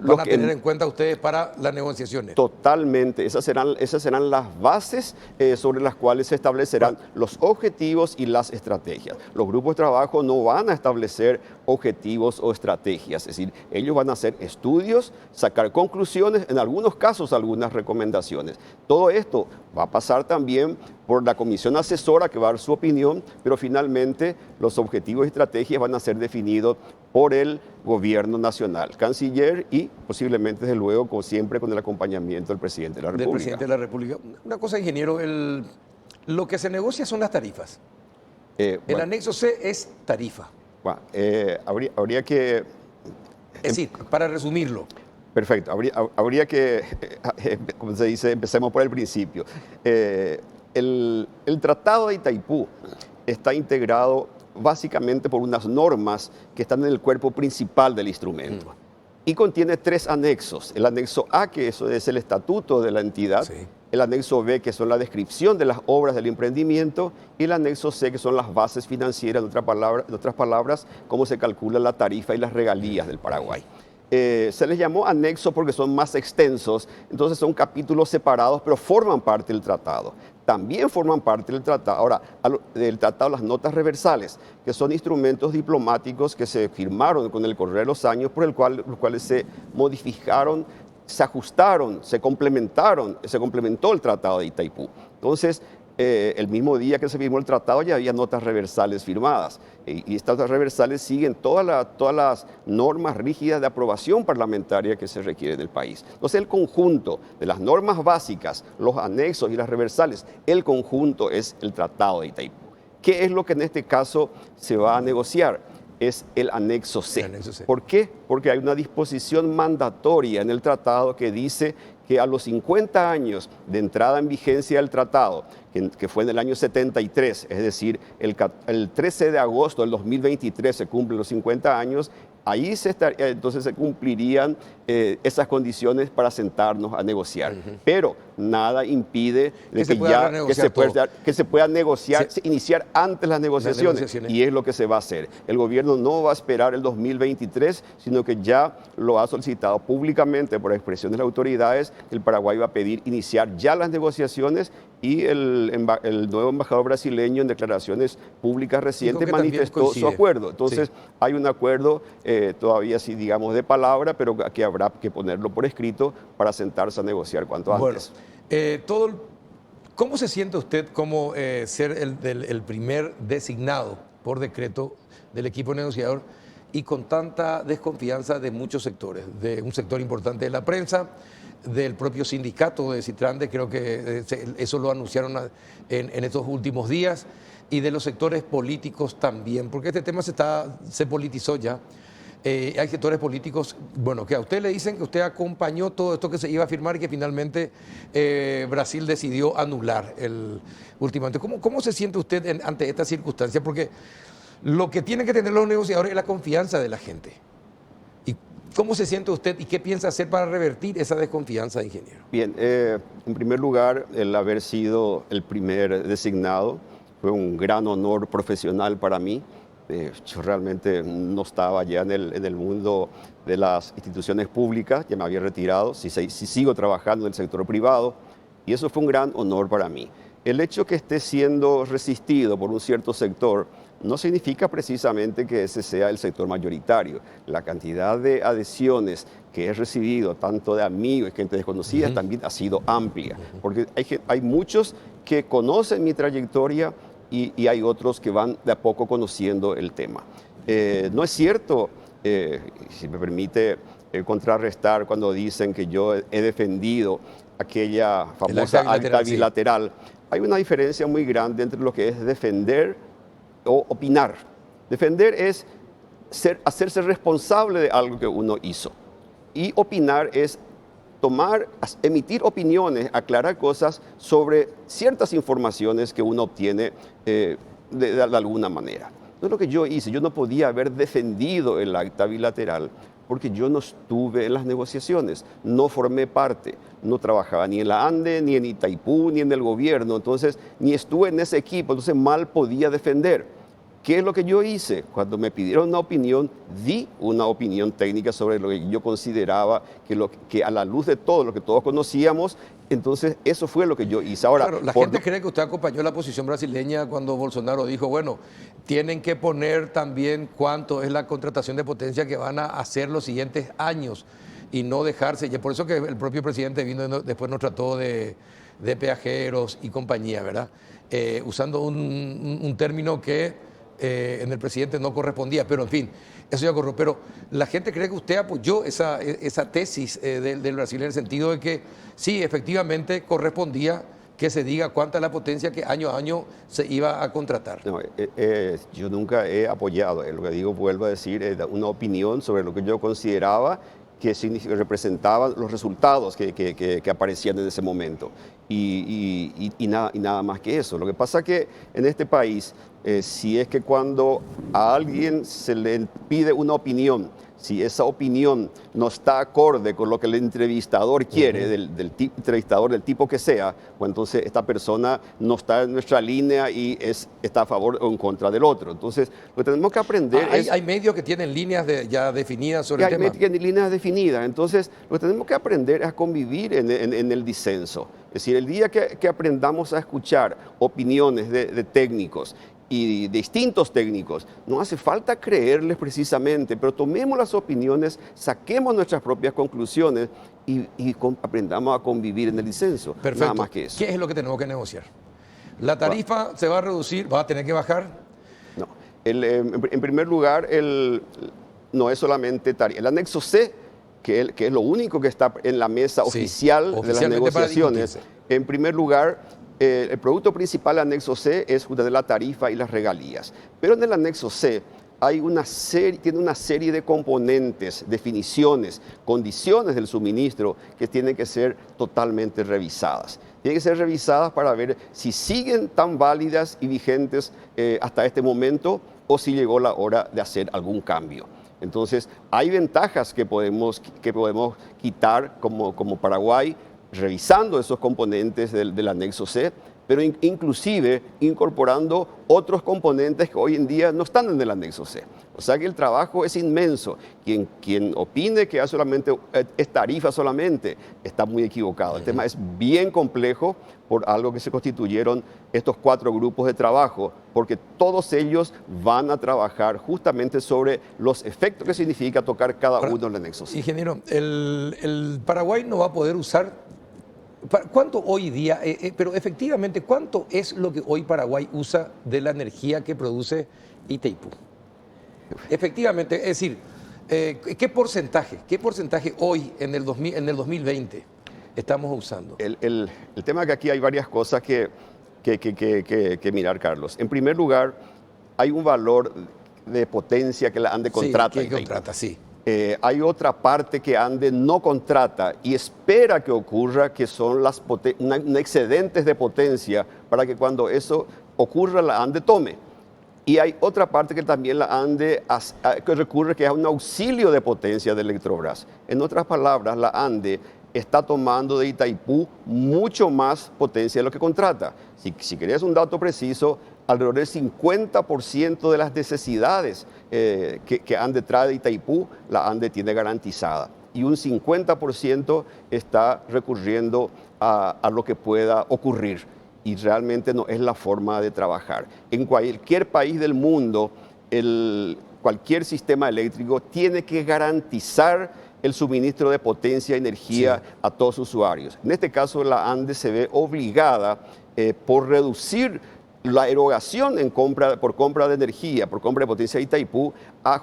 [SPEAKER 1] van a tener en cuenta ustedes para las negociaciones.
[SPEAKER 4] Totalmente. Esas serán las bases sobre las cuales se establecerán los objetivos y las estrategias. Los grupos de trabajo no van a establecer objetivos o estrategias. Es decir, ellos van a hacer estudios, sacar conclusiones, en algunos casos algunas recomendaciones. Todo esto va a pasar también por la comisión asesora que va a dar su opinión, pero finalmente los objetivos y estrategias van a ser definidos por el gobierno nacional, canciller y posiblemente, desde luego, como siempre, con el acompañamiento del presidente de la República.
[SPEAKER 1] Del presidente de la República. Una cosa, ingeniero, lo que se negocia son las tarifas. El anexo C es tarifa.
[SPEAKER 4] Bueno, habría que...
[SPEAKER 1] Es decir, para resumirlo.
[SPEAKER 4] Perfecto, habría que, como se dice, empecemos por el principio. El Tratado de Itaipú está integrado básicamente por unas normas que están en el cuerpo principal del instrumento. Y contiene 3 anexos. El anexo A, que eso es el estatuto de la entidad. Sí. El anexo B, que son la descripción de las obras del emprendimiento. Y el anexo C, que son las bases financieras, en otras palabras, cómo se calcula la tarifa y las regalías del Paraguay. Se les llamó anexo porque son más extensos, entonces son capítulos separados, pero forman parte del tratado. También forman parte del tratado, ahora, del tratado las notas reversales, que son instrumentos diplomáticos que se firmaron con el correr de los años, por los cuales se modificaron, se ajustaron, se complementó el tratado de Itaipú. Entonces, el mismo día que se firmó el tratado ya había notas reversales firmadas y estas notas reversales siguen todas las normas rígidas de aprobación parlamentaria que se requiere del país. Entonces el conjunto de las normas básicas, los anexos y las reversales, el conjunto es el tratado de Itaipú. ¿Qué es lo que en este caso se va a negociar? Es el anexo C. ¿Por qué? Porque hay una disposición mandatoria en el tratado que dice que a los 50 años de entrada en vigencia del tratado, que fue en el año 73, es decir, el 13 de agosto del 2023 se cumplen los 50 años, ahí entonces se cumplirían esas condiciones para sentarnos a negociar. Pero nada impide que se pueda negociar, iniciar antes las negociaciones, y es lo que se va a hacer. El gobierno no va a esperar el 2023, sino que ya lo ha solicitado públicamente por expresión de las autoridades. El Paraguay va a pedir iniciar ya las negociaciones y el nuevo embajador brasileño en declaraciones públicas recientes manifestó su acuerdo. Entonces hay un acuerdo todavía, sí, digamos, de palabra, pero que habrá que ponerlo por escrito para sentarse a negociar cuanto antes.
[SPEAKER 1] ¿Cómo se siente usted como ser el primer designado por decreto del equipo negociador y con tanta desconfianza de muchos sectores, de un sector importante de la prensa, del propio sindicato de Citrande, creo que eso lo anunciaron en estos últimos días, y de los sectores políticos también, porque este tema se politizó ya? hay sectores políticos, bueno, que a usted le dicen que usted acompañó todo esto que se iba a firmar y que finalmente Brasil decidió anular el ultimante. ¿Cómo se siente usted ante esta circunstancia? Porque lo que tienen que tener los negociadores es la confianza de la gente. ¿Y cómo se siente usted y qué piensa hacer para revertir esa desconfianza, ingeniero?
[SPEAKER 4] Bien, en primer lugar, el haber sido el primer designado fue un gran honor profesional para mí. Yo realmente no estaba ya en el mundo de las instituciones públicas, ya me había retirado, sí sigo trabajando en el sector privado, y eso fue un gran honor para mí. El hecho que esté siendo resistido por un cierto sector no significa precisamente que ese sea el sector mayoritario. La cantidad de adhesiones que he recibido, tanto de amigos y gente desconocida, también ha sido amplia, porque hay muchos que conocen mi trayectoria y hay otros que van de a poco conociendo el tema. No es cierto, si me permite contrarrestar, cuando dicen que yo he defendido aquella famosa acta bilateral. Sí. Hay una diferencia muy grande entre lo que es defender o opinar. Defender es hacerse responsable de algo que uno hizo. Y opinar es emitir opiniones, aclarar cosas sobre ciertas informaciones que uno obtiene de alguna manera. No es lo que yo hice. Yo no podía haber defendido el acta bilateral porque yo no estuve en las negociaciones, no formé parte, no trabajaba ni en la ANDE, ni en Itaipú, ni en el gobierno, entonces ni estuve en ese equipo, entonces mal podía defender. ¿Qué es lo que yo hice? Cuando me pidieron una opinión, di una opinión técnica sobre lo que yo consideraba que a la luz de todo lo que todos conocíamos, entonces eso fue lo que yo hice. Ahora,
[SPEAKER 1] claro, la gente cree que usted acompañó la posición brasileña cuando Bolsonaro dijo, bueno, tienen que poner también cuánto es la contratación de potencia que van a hacer los siguientes años y no dejarse. Y por eso que el propio presidente después nos trató de peajeros y compañía, ¿verdad? Usando un término que en el presidente no correspondía, pero en fin, eso ya ocurrió. Pero la gente cree que usted apoyó esa tesis del Brasil en el sentido de que sí, efectivamente correspondía que se diga cuánta es la potencia que año a año se iba a contratar.
[SPEAKER 4] No, yo nunca he apoyado, lo que digo, vuelvo a decir, una opinión sobre lo que yo consideraba que representaban los resultados que aparecían en ese momento. Y nada más que eso. Lo que pasa que en este país, si es que cuando a alguien se le pide una opinión, si esa opinión no está acorde con lo que el entrevistador quiere, del entrevistador del tipo que sea, pues entonces esta persona no está en nuestra línea y está a favor o en contra del otro. Entonces, lo que tenemos que aprender es...
[SPEAKER 1] Hay medios que tienen líneas ya definidas sobre el tema.
[SPEAKER 4] Hay medios que tienen líneas definidas. Entonces, lo que tenemos que aprender es a convivir en el disenso. Es decir, el día que aprendamos a escuchar opiniones de técnicos y distintos técnicos, no hace falta creerles precisamente, pero tomemos las opiniones, saquemos nuestras propias conclusiones y aprendamos a convivir en el disenso.
[SPEAKER 1] Perfecto.
[SPEAKER 4] Nada más que eso.
[SPEAKER 1] ¿Qué es lo que tenemos que negociar? ¿La tarifa se va a reducir? ¿Va a tener que bajar?
[SPEAKER 4] No. En primer lugar, no es solamente tarifa. El anexo C, que es lo único que está en la mesa oficial de las negociaciones, en primer lugar, el producto principal del anexo C es de la tarifa y las regalías. Pero en el anexo C tiene una serie de componentes, definiciones, condiciones del suministro que tienen que ser totalmente revisadas. Tienen que ser revisadas para ver si siguen tan válidas y vigentes hasta este momento o si llegó la hora de hacer algún cambio. Entonces, hay ventajas que podemos quitar como Paraguay, revisando esos componentes del anexo C, pero inclusive incorporando otros componentes que hoy en día no están en el anexo C. O sea que el trabajo es inmenso. Quien opine que es tarifa solamente está muy equivocado. El tema es bien complejo por algo que se constituyeron estos 4 grupos de trabajo, porque todos ellos van a trabajar justamente sobre los efectos que significa tocar cada uno en el anexo C.
[SPEAKER 1] Ingeniero, el Paraguay no va a poder usar... ¿Cuánto hoy día, pero efectivamente, cuánto es lo que hoy Paraguay usa de la energía que produce Itaipú? Efectivamente, es decir, ¿qué porcentaje hoy en el 2020 estamos usando?
[SPEAKER 4] El tema es que aquí hay varias cosas que mirar, Carlos. En primer lugar, hay un valor de potencia que la ANDE contrata.
[SPEAKER 1] Sí, que contrata, sí.
[SPEAKER 4] Hay otra parte que ANDE no contrata y espera que ocurra, que son las excedentes de potencia, para que cuando eso ocurra la ANDE tome. Y hay otra parte que también la ANDE que recurre, que es un auxilio de potencia de Electrobras. En otras palabras, la ANDE está tomando de Itaipú mucho más potencia de lo que contrata. Si querés un dato preciso, alrededor del 50% de las necesidades que ANDE trae de Itaipú, la ANDE tiene garantizada. Y un 50% está recurriendo a lo que pueda ocurrir. Y realmente no es la forma de trabajar. En cualquier país del mundo, cualquier sistema eléctrico tiene que garantizar el suministro de potencia y energía a todos sus usuarios. En este caso, la ANDE se ve obligada por reducir la erogación por compra de energía, por compra de potencia de Itaipú,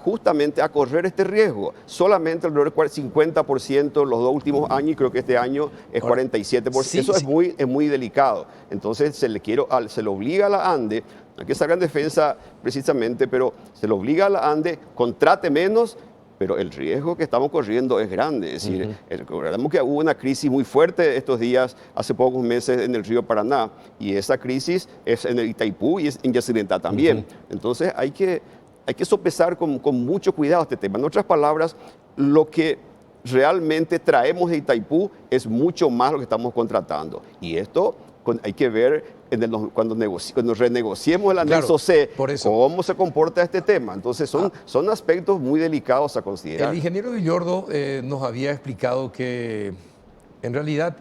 [SPEAKER 4] justamente a correr este riesgo. Solamente alrededor del 50% los 2 últimos años, y creo que este año es 47%.
[SPEAKER 1] Sí,
[SPEAKER 4] eso
[SPEAKER 1] sí.
[SPEAKER 4] es muy delicado. Entonces se le obliga a la ANDE, no hay que sacar en defensa precisamente, pero se le obliga a la ANDE, contrate menos, pero el riesgo que estamos corriendo es grande. Es decir, recordemos que hubo una crisis muy fuerte estos días, hace pocos meses, en el río Paraná, y esa crisis es en el Itaipú y es en Yacyretá también. Entonces hay que sopesar con mucho cuidado este tema. En otras palabras, lo que realmente traemos de Itaipú es mucho más lo que estamos contratando. Y esto hay que ver cuando renegociemos el anexo C, cómo se comporta este tema. Entonces son aspectos muy delicados a considerar.
[SPEAKER 1] El ingeniero Villordo nos había explicado que en realidad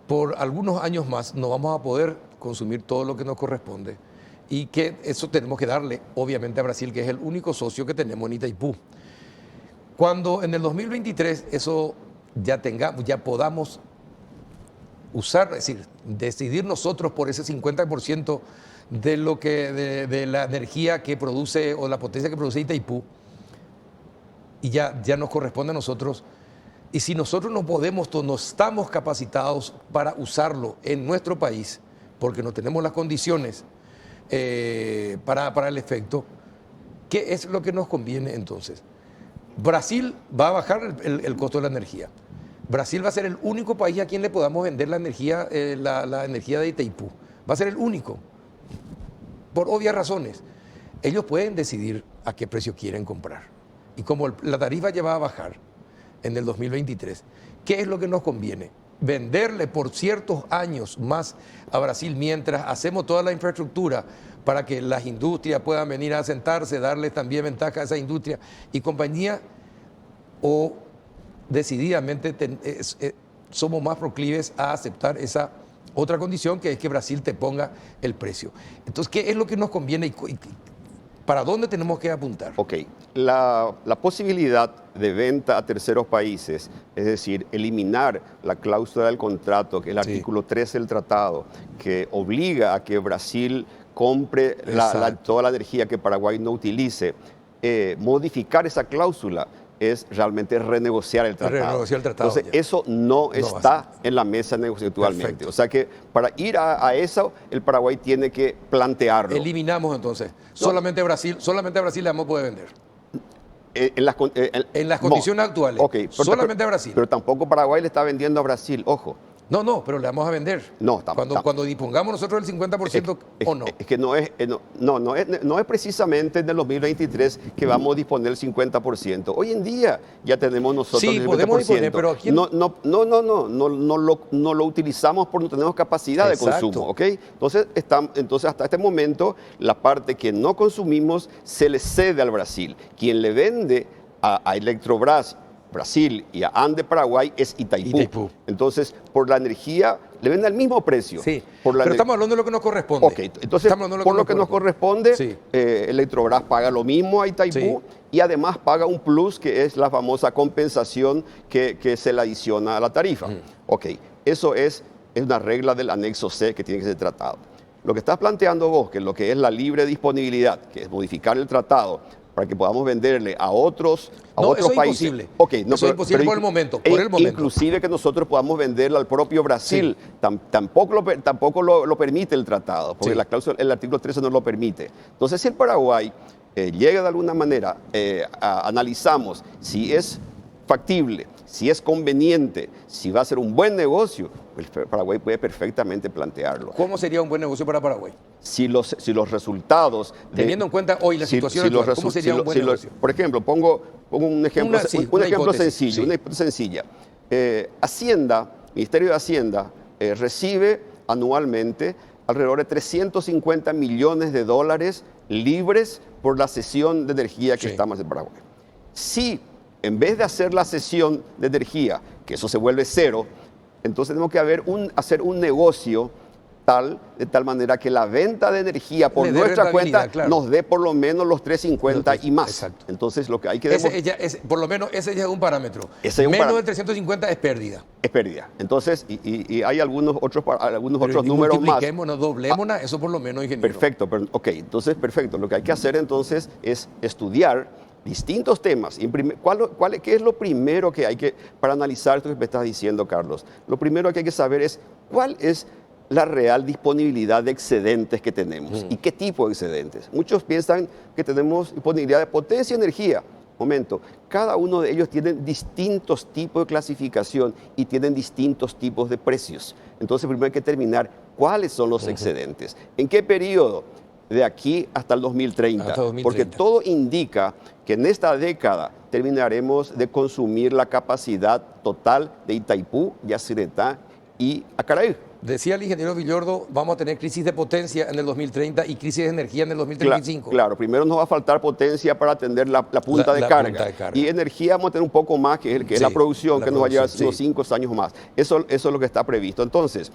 [SPEAKER 1] por algunos años más no vamos a poder consumir todo lo que nos corresponde y que eso tenemos que darle obviamente a Brasil, que es el único socio que tenemos en Itaipú. Cuando en el 2023 eso ya podamos usar, es decir, decidir nosotros por ese 50% de lo que de la energía que produce o la potencia que produce Itaipú, y ya nos corresponde a nosotros. Y si nosotros no podemos, no estamos capacitados para usarlo en nuestro país, porque no tenemos las condiciones para el efecto, ¿qué es lo que nos conviene entonces? Brasil va a bajar el costo de la energía. Brasil va a ser el único país a quien le podamos vender la energía de Itaipú. Va a ser el único, por obvias razones. Ellos pueden decidir a qué precio quieren comprar. Y como la tarifa ya va a bajar en el 2023, ¿qué es lo que nos conviene? Venderle por ciertos años más a Brasil mientras hacemos toda la infraestructura para que las industrias puedan venir a sentarse, darles también ventaja a esa industria y compañía, o decididamente somos más proclives a aceptar esa otra condición, que es que Brasil te ponga el precio. Entonces, ¿qué es lo que nos conviene y para dónde tenemos que apuntar?
[SPEAKER 4] Ok, la posibilidad de venta a terceros países, es decir, eliminar la cláusula del contrato, que es el artículo 13 del tratado, que obliga a que Brasil compre toda la energía que Paraguay no utilice, modificar esa cláusula es realmente renegociar el tratado. Entonces, eso no está en la mesa negociativa actualmente.
[SPEAKER 1] Perfecto.
[SPEAKER 4] O sea que para ir a eso, el Paraguay tiene que plantearlo.
[SPEAKER 1] Eliminamos entonces. Solamente a Brasil le vamos a poder vender. En las condiciones actuales.
[SPEAKER 4] Okay,
[SPEAKER 1] solamente a Brasil.
[SPEAKER 4] Pero tampoco Paraguay le está vendiendo a Brasil, ojo.
[SPEAKER 1] No, pero le vamos a vender.
[SPEAKER 4] No,
[SPEAKER 1] cuando dispongamos nosotros del 50% o no.
[SPEAKER 4] Es que no es precisamente en el 2023 que vamos a disponer del 50%. Hoy en día ya tenemos nosotros el 50%.
[SPEAKER 1] Podemos disponer, pero aquí
[SPEAKER 4] no lo utilizamos porque no tenemos capacidad de consumo, ¿ok? Entonces hasta este momento la parte que no consumimos se le cede al Brasil. Quien le vende a Electrobras Brasil y a ANDE Paraguay es Itaipú. Entonces, por la energía, le venden al mismo precio.
[SPEAKER 1] Sí, pero estamos hablando de lo que nos corresponde.
[SPEAKER 4] Ok, entonces, por lo que nos corresponde, sí. Electrobras paga lo mismo a Itaipú, sí, y además paga un plus, que es la famosa compensación que se le adiciona a la tarifa. Ok, eso es una regla del anexo C que tiene que ser tratado. Lo que estás planteando vos, que lo que es la libre disponibilidad, que es modificar el tratado, para que podamos venderle a otros países.
[SPEAKER 1] Imposible.
[SPEAKER 4] Okay,
[SPEAKER 1] eso es imposible por el momento.
[SPEAKER 4] Inclusive que nosotros podamos venderle al propio Brasil. Sí. Tampoco lo permite el tratado, porque sí, la cláusula, el artículo 13 no lo permite. Entonces, si el Paraguay llega de alguna manera, analizamos si es factible, si es conveniente, si va a ser un buen negocio, pues Paraguay puede perfectamente plantearlo.
[SPEAKER 1] ¿Cómo sería un buen negocio para Paraguay?
[SPEAKER 4] Si los resultados...
[SPEAKER 1] Teniendo en cuenta hoy la situación actual, ¿cómo sería un buen negocio?
[SPEAKER 4] Por ejemplo, pongo un ejemplo,
[SPEAKER 1] una
[SPEAKER 4] ejemplo
[SPEAKER 1] hipótesis,
[SPEAKER 4] sencillo,
[SPEAKER 1] sí.
[SPEAKER 4] una hipótesis sencilla. Hacienda, Ministerio de Hacienda, recibe anualmente alrededor de 350 millones de dólares libres por la cesión de energía que estamos en Paraguay. Si en vez de hacer la cesión de energía, que eso se vuelve cero, entonces tenemos que hacer un negocio de tal manera que la venta de energía por nuestra cuenta nos dé por lo menos los 350 y más.
[SPEAKER 1] Exacto.
[SPEAKER 4] Entonces lo que hay que
[SPEAKER 1] por lo menos ese ya es un parámetro. Menos de 350 es pérdida.
[SPEAKER 4] Es pérdida. Entonces, y hay algunos otros números más.
[SPEAKER 1] Multipliquémonos, doblémonos, eso por lo menos, ingeniero.
[SPEAKER 4] Perfecto, ok, entonces perfecto. Lo que hay que hacer entonces es estudiar distintos temas. ¿Qué es lo primero que hay que, para analizar esto que me estás diciendo, Carlos? Lo primero que hay que saber es cuál es la real disponibilidad de excedentes que tenemos y qué tipo de excedentes. Muchos piensan que tenemos disponibilidad de potencia y energía. Momento, cada uno de ellos tiene distintos tipos de clasificación y tienen distintos tipos de precios. Entonces primero hay que determinar cuáles son los excedentes. ¿En qué periodo? De aquí hasta el 2030.
[SPEAKER 1] Hasta 2030.
[SPEAKER 4] Porque todo indica que en esta década terminaremos de consumir la capacidad total de Itaipú, Yacyretá y Acaraí.
[SPEAKER 1] Decía el ingeniero Villordo, vamos a tener crisis de potencia en el 2030 y crisis de energía en el 2035.
[SPEAKER 4] Claro, primero nos va a faltar potencia para atender la punta de carga. Y energía vamos a tener un poco más, que es la producción, que nos va a llevar unos 5 años más. Eso es lo que está previsto. Entonces,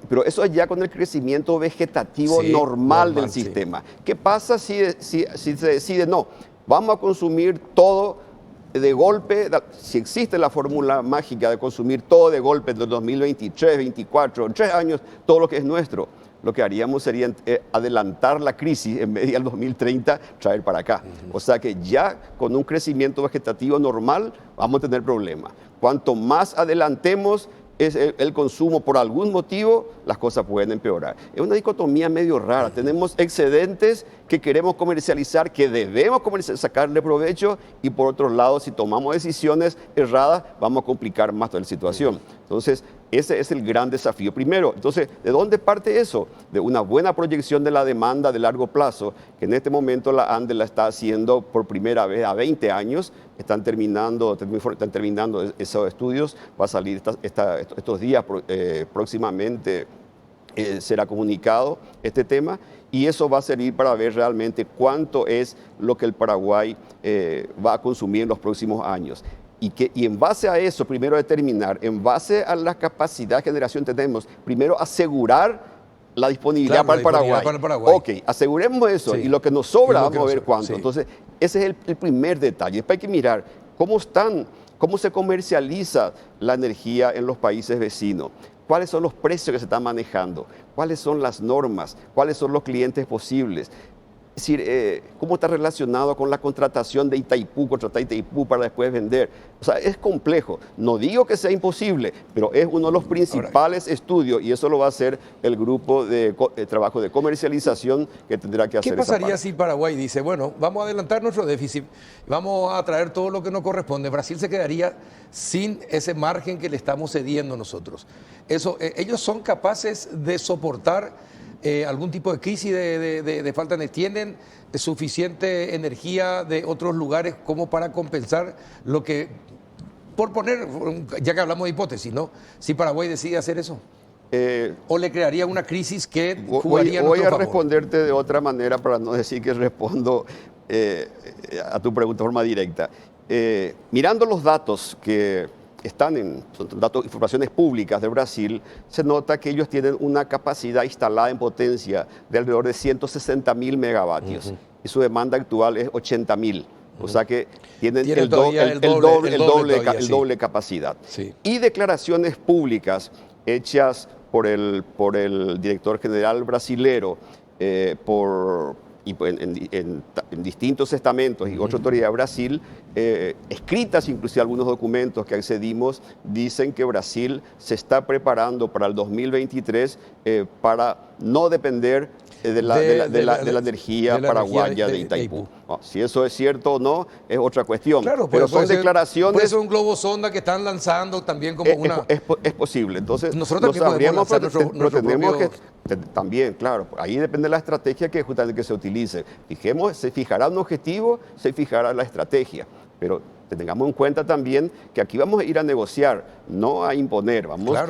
[SPEAKER 4] pero eso es ya con el crecimiento vegetativo normal del sistema. ¿Qué pasa si se decide, no, vamos a consumir todo de golpe? Si existe la fórmula mágica de consumir todo de golpe en 2023, 2024, en 3 años, todo lo que es nuestro, lo que haríamos sería adelantar la crisis en vez de al 2030 traer para acá. O sea que ya con un crecimiento vegetativo normal vamos a tener problemas. Cuanto más adelantemos el consumo por algún motivo, las cosas pueden empeorar. Es una dicotomía medio rara. Tenemos excedentes que queremos comercializar, que debemos sacarle provecho, y por otro lado, si tomamos decisiones erradas, vamos a complicar más toda la situación. Entonces, ese es el gran desafío. Primero, entonces, ¿de dónde parte eso? De una buena proyección de la demanda de largo plazo, que en este momento la ANDE la está haciendo por primera vez a 20 años. Están terminando esos estudios. Va a salir estos días próximamente. Será comunicado este tema, y eso va a servir para ver realmente cuánto es lo que el Paraguay va a consumir en los próximos años. Y en base a eso, primero determinar, en base a la capacidad de generación que tenemos, primero asegurar la disponibilidad para el Paraguay. Ok, aseguremos eso, y lo que nos sobra vamos a ver cuánto. Entonces, ese es el primer detalle. Después hay que mirar cómo se comercializa la energía en los países vecinos. ¿Cuáles son los precios que se están manejando? ¿Cuáles son las normas? ¿Cuáles son los clientes posibles? Es decir, ¿cómo está relacionado con la contratación de Itaipú, contratar Itaipú para después vender? O sea, es complejo. No digo que sea imposible, pero es uno de los principales estudios, y eso lo va a hacer el grupo de trabajo de comercialización que tendrá que hacer.
[SPEAKER 1] ¿Qué pasaría si Paraguay dice, bueno, vamos a adelantar nuestro déficit, vamos a traer todo lo que nos corresponde? Brasil se quedaría sin ese margen que le estamos cediendo nosotros. ¿Ellos son capaces de soportar algún tipo de crisis de falta de... ¿Tienen suficiente energía de otros lugares como para compensar lo que, por poner, ya que hablamos de hipótesis, ¿no? Si Paraguay decide hacer eso? ¿O le crearía una crisis que jugaría a nuestro favor?
[SPEAKER 4] Voy a responderte de otra manera para no decir que respondo a tu pregunta de forma directa. Mirando los datos que son informaciones públicas de Brasil, se nota que ellos tienen una capacidad instalada en potencia de alrededor de 160.000 megavatios, y su demanda actual es 80.000. O sea que tienen el doble de capacidad. Sí. Y declaraciones públicas hechas por el director general brasilero, en distintos estamentos y otra autoridad de Brasil, escritas inclusive algunos documentos que accedimos, dicen que Brasil se está preparando para el 2023 para no depender de la energía paraguaya de Itaipú. Si eso es cierto o no es otra cuestión.
[SPEAKER 1] Claro,
[SPEAKER 4] pero son declaraciones.
[SPEAKER 1] Puede ser un globo sonda que están lanzando también como una.
[SPEAKER 4] Es posible. Entonces,
[SPEAKER 1] nosotros también podemos lanzar
[SPEAKER 4] pero tenemos que también, claro, ahí depende de la estrategia que se utilice. Se fijará un objetivo, se fijará la estrategia. Pero tengamos en cuenta también que aquí vamos a ir a negociar, no a imponer.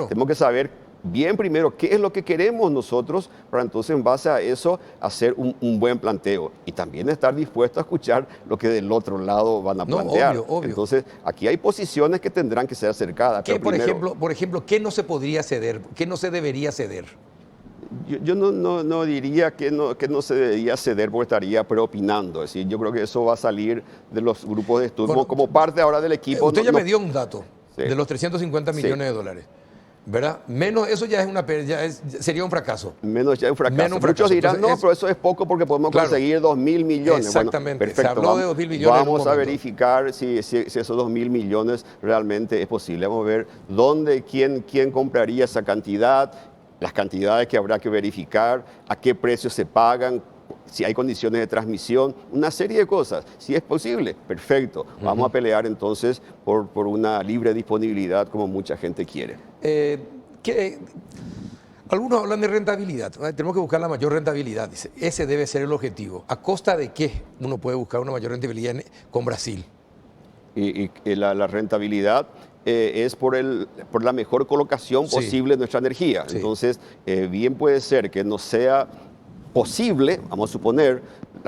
[SPEAKER 4] Tenemos que saber bien primero qué es lo que queremos nosotros para entonces en base a eso hacer un buen planteo y también estar dispuesto a escuchar lo que del otro lado van a plantear.
[SPEAKER 1] Obvio.
[SPEAKER 4] Entonces aquí hay posiciones que tendrán que ser acercadas.
[SPEAKER 1] ¿Qué, por ejemplo, qué no se podría ceder? ¿Qué no se debería ceder?
[SPEAKER 4] Yo no diría que no se debería ceder porque estaría preopinando. Es decir, yo creo que eso va a salir de los grupos de estudio como parte ahora del equipo.
[SPEAKER 1] Usted ya me dio un dato de los 350 millones de dólares. ¿Verdad? Menos, eso ya es sería un fracaso.
[SPEAKER 4] Menos ya es un fracaso. Muchos dirán, entonces, pero eso es poco porque podemos conseguir 2.000 millones.
[SPEAKER 1] Exactamente.
[SPEAKER 4] Bueno, perfecto.
[SPEAKER 1] Se habló de 2.000 millones.
[SPEAKER 4] Vamos a verificar si esos 2.000 millones realmente es posible. Vamos a ver quién compraría esa cantidad, las cantidades que habrá que verificar, a qué precios se pagan, si hay condiciones de transmisión, una serie de cosas. Si es posible, perfecto. Vamos a pelear entonces por una libre disponibilidad como mucha gente quiere.
[SPEAKER 1] Algunos hablan de rentabilidad. Tenemos que buscar la mayor rentabilidad. Dice, ese debe ser el objetivo. ¿A costa de qué uno puede buscar una mayor rentabilidad con Brasil?
[SPEAKER 4] Y la rentabilidad es por la mejor colocación posible de nuestra energía. Sí. Entonces, bien puede ser que no sea posible, vamos a suponer,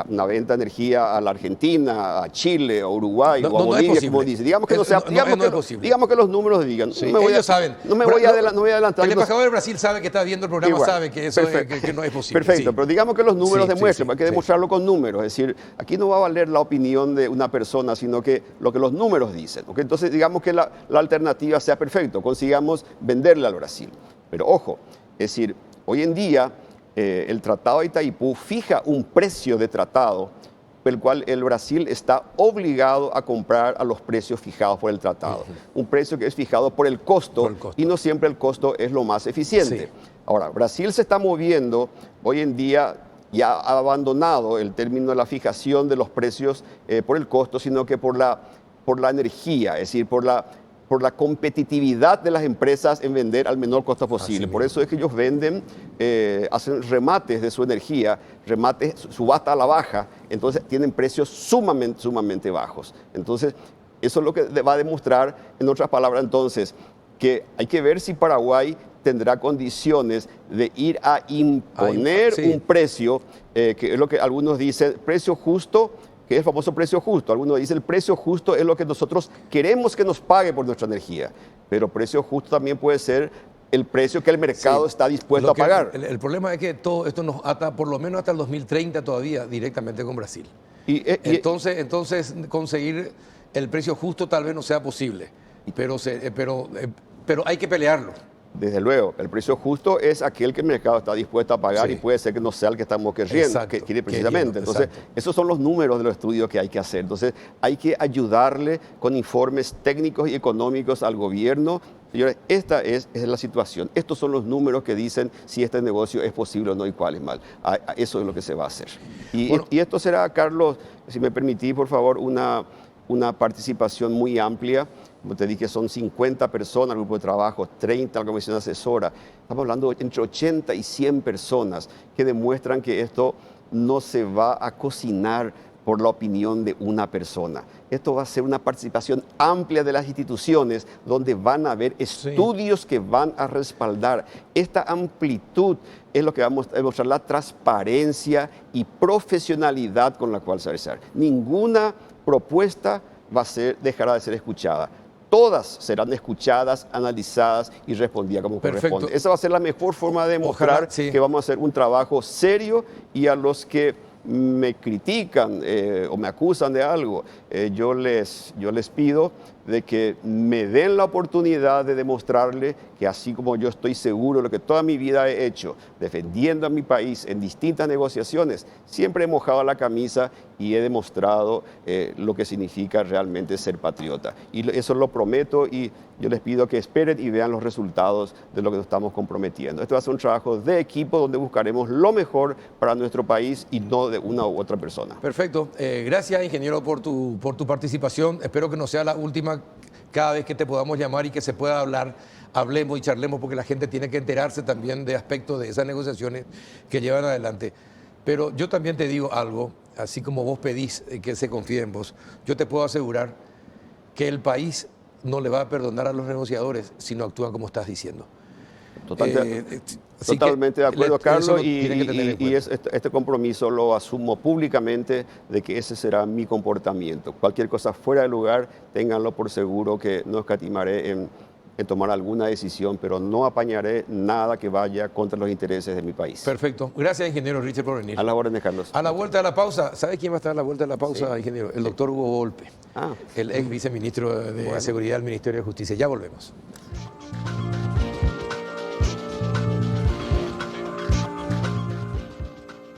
[SPEAKER 4] una venta de energía a la Argentina, a Chile, a Uruguay o a Bolivia, como dice. Digamos que no sea posible. Digamos que los números digan.
[SPEAKER 1] Sí, ellos saben.
[SPEAKER 4] No me voy a adelantar.
[SPEAKER 1] El embajador de Brasil sabe que está viendo el programa, sabe que eso que no es posible.
[SPEAKER 4] Perfecto, pero digamos que los números demuestren, hay que demostrarlo con números. Es decir, aquí no va a valer la opinión de una persona, sino que lo que los números dicen. ¿Okay? Entonces, digamos que la alternativa sea perfecto, consigamos venderle al Brasil. Pero ojo, es decir, hoy en día el Tratado de Itaipú fija un precio de tratado el cual el Brasil está obligado a comprar a los precios fijados por el tratado. Un precio que es fijado por el costo y no siempre el costo es lo más eficiente. Sí. Ahora, Brasil se está moviendo, hoy en día ya ha abandonado el término de la fijación de los precios por el costo, sino que por la energía, es decir, por la competitividad de las empresas en vender al menor costo posible. Por eso es que ellos venden, hacen remates de su energía, remates, subasta a la baja, entonces tienen precios sumamente bajos. Entonces, eso es lo que va a demostrar, en otras palabras, entonces, que hay que ver si Paraguay tendrá condiciones de ir a imponer un precio, que es lo que algunos dicen, precio justo, que es el famoso precio justo. Algunos dicen el precio justo es lo que nosotros queremos que nos pague por nuestra energía, pero precio justo también puede ser el precio que el mercado está dispuesto a pagar.
[SPEAKER 1] El problema es que todo esto nos ata por lo menos hasta el 2030 todavía directamente con Brasil. Entonces conseguir el precio justo tal vez no sea posible, pero hay que pelearlo.
[SPEAKER 4] Desde luego, el precio justo es aquel que el mercado está dispuesto a pagar y puede ser que no sea el que estamos queriendo, precisamente. Entonces, esos son los números de los estudios que hay que hacer. Entonces, hay que ayudarle con informes técnicos y económicos al gobierno. Señores, esta es la situación. Estos son los números que dicen si este negocio es posible o no y cuál es mal. Eso es lo que se va a hacer. Y esto será, Carlos, si me permitís, por favor, una participación muy amplia. Como te dije, son 50 personas el grupo de trabajo, 30 la comisión asesora. Estamos hablando entre 80 y 100 personas que demuestran que esto no se va a cocinar por la opinión de una persona. Esto va a ser una participación amplia de las instituciones donde van a haber estudios que van a respaldar. Esta amplitud es lo que va a demostrar la transparencia y profesionalidad con la cual se va a realizar. Ninguna propuesta dejará de ser escuchada. Todas serán escuchadas, analizadas y respondidas como corresponde. Esa va a ser la mejor forma de demostrar que vamos a hacer un trabajo serio, y a los que me critican o me acusan de algo, yo les pido de que me den la oportunidad de demostrarle que así como yo estoy seguro de lo que toda mi vida he hecho, defendiendo a mi país en distintas negociaciones, siempre he mojado la camisa y he demostrado lo que significa realmente ser patriota. Y eso lo prometo y yo les pido que esperen y vean los resultados de lo que nos estamos comprometiendo. Esto va a ser un trabajo de equipo donde buscaremos lo mejor para nuestro país y no de una u otra persona.
[SPEAKER 1] Perfecto. Gracias, ingeniero, por tu participación. Espero que no sea la última. Cada vez que te podamos llamar y que se pueda hablar, hablemos y charlemos, porque la gente tiene que enterarse también de aspectos de esas negociaciones que llevan adelante. Pero yo también te digo algo, así como vos pedís que se confíe en vos, yo te puedo asegurar que el país no le va a perdonar a los negociadores si no actúan como estás diciendo.
[SPEAKER 4] Totalmente de acuerdo, Carlos, y
[SPEAKER 1] es
[SPEAKER 4] este compromiso lo asumo públicamente de que ese será mi comportamiento. Cualquier cosa fuera de lugar, ténganlo por seguro que no escatimaré en tomar alguna decisión, pero no apañaré nada que vaya contra los intereses de mi país.
[SPEAKER 1] Perfecto. Gracias, ingeniero Richard, por venir.
[SPEAKER 4] A la orden de Carlos.
[SPEAKER 1] A la vuelta de la pausa, ¿sabe quién va a estar a la vuelta de la pausa,
[SPEAKER 4] Sí.
[SPEAKER 1] ingeniero? El doctor Hugo Volpe, el ex viceministro de Seguridad del Ministerio de Justicia. Ya volvemos.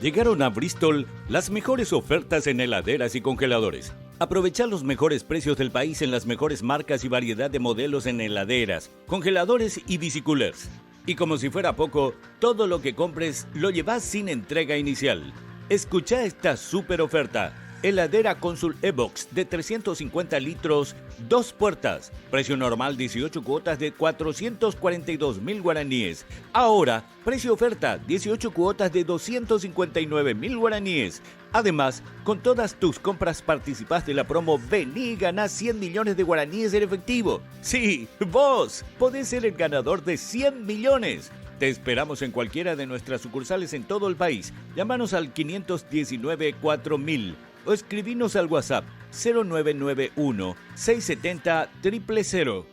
[SPEAKER 3] Llegaron a Bristol las mejores ofertas en heladeras y congeladores. Aprovecha los mejores precios del país en las mejores marcas y variedad de modelos en heladeras, congeladores y bicicoolers. Y como si fuera poco, todo lo que compres lo llevas sin entrega inicial. Escucha esta súper oferta. Heladera Consul E-Box de 350 litros, 2 puertas. Precio normal 18 cuotas de 442.000 guaraníes. Ahora, precio oferta 18 cuotas de 259.000 guaraníes. Además, con todas tus compras participas de la promo Vení y ganá 100 millones de guaraníes en efectivo. Sí, vos podés ser el ganador de 100 millones. Te esperamos en cualquiera de nuestras sucursales en todo el país. Llámanos al 519-4000 o escribinos al WhatsApp 0991-670-000.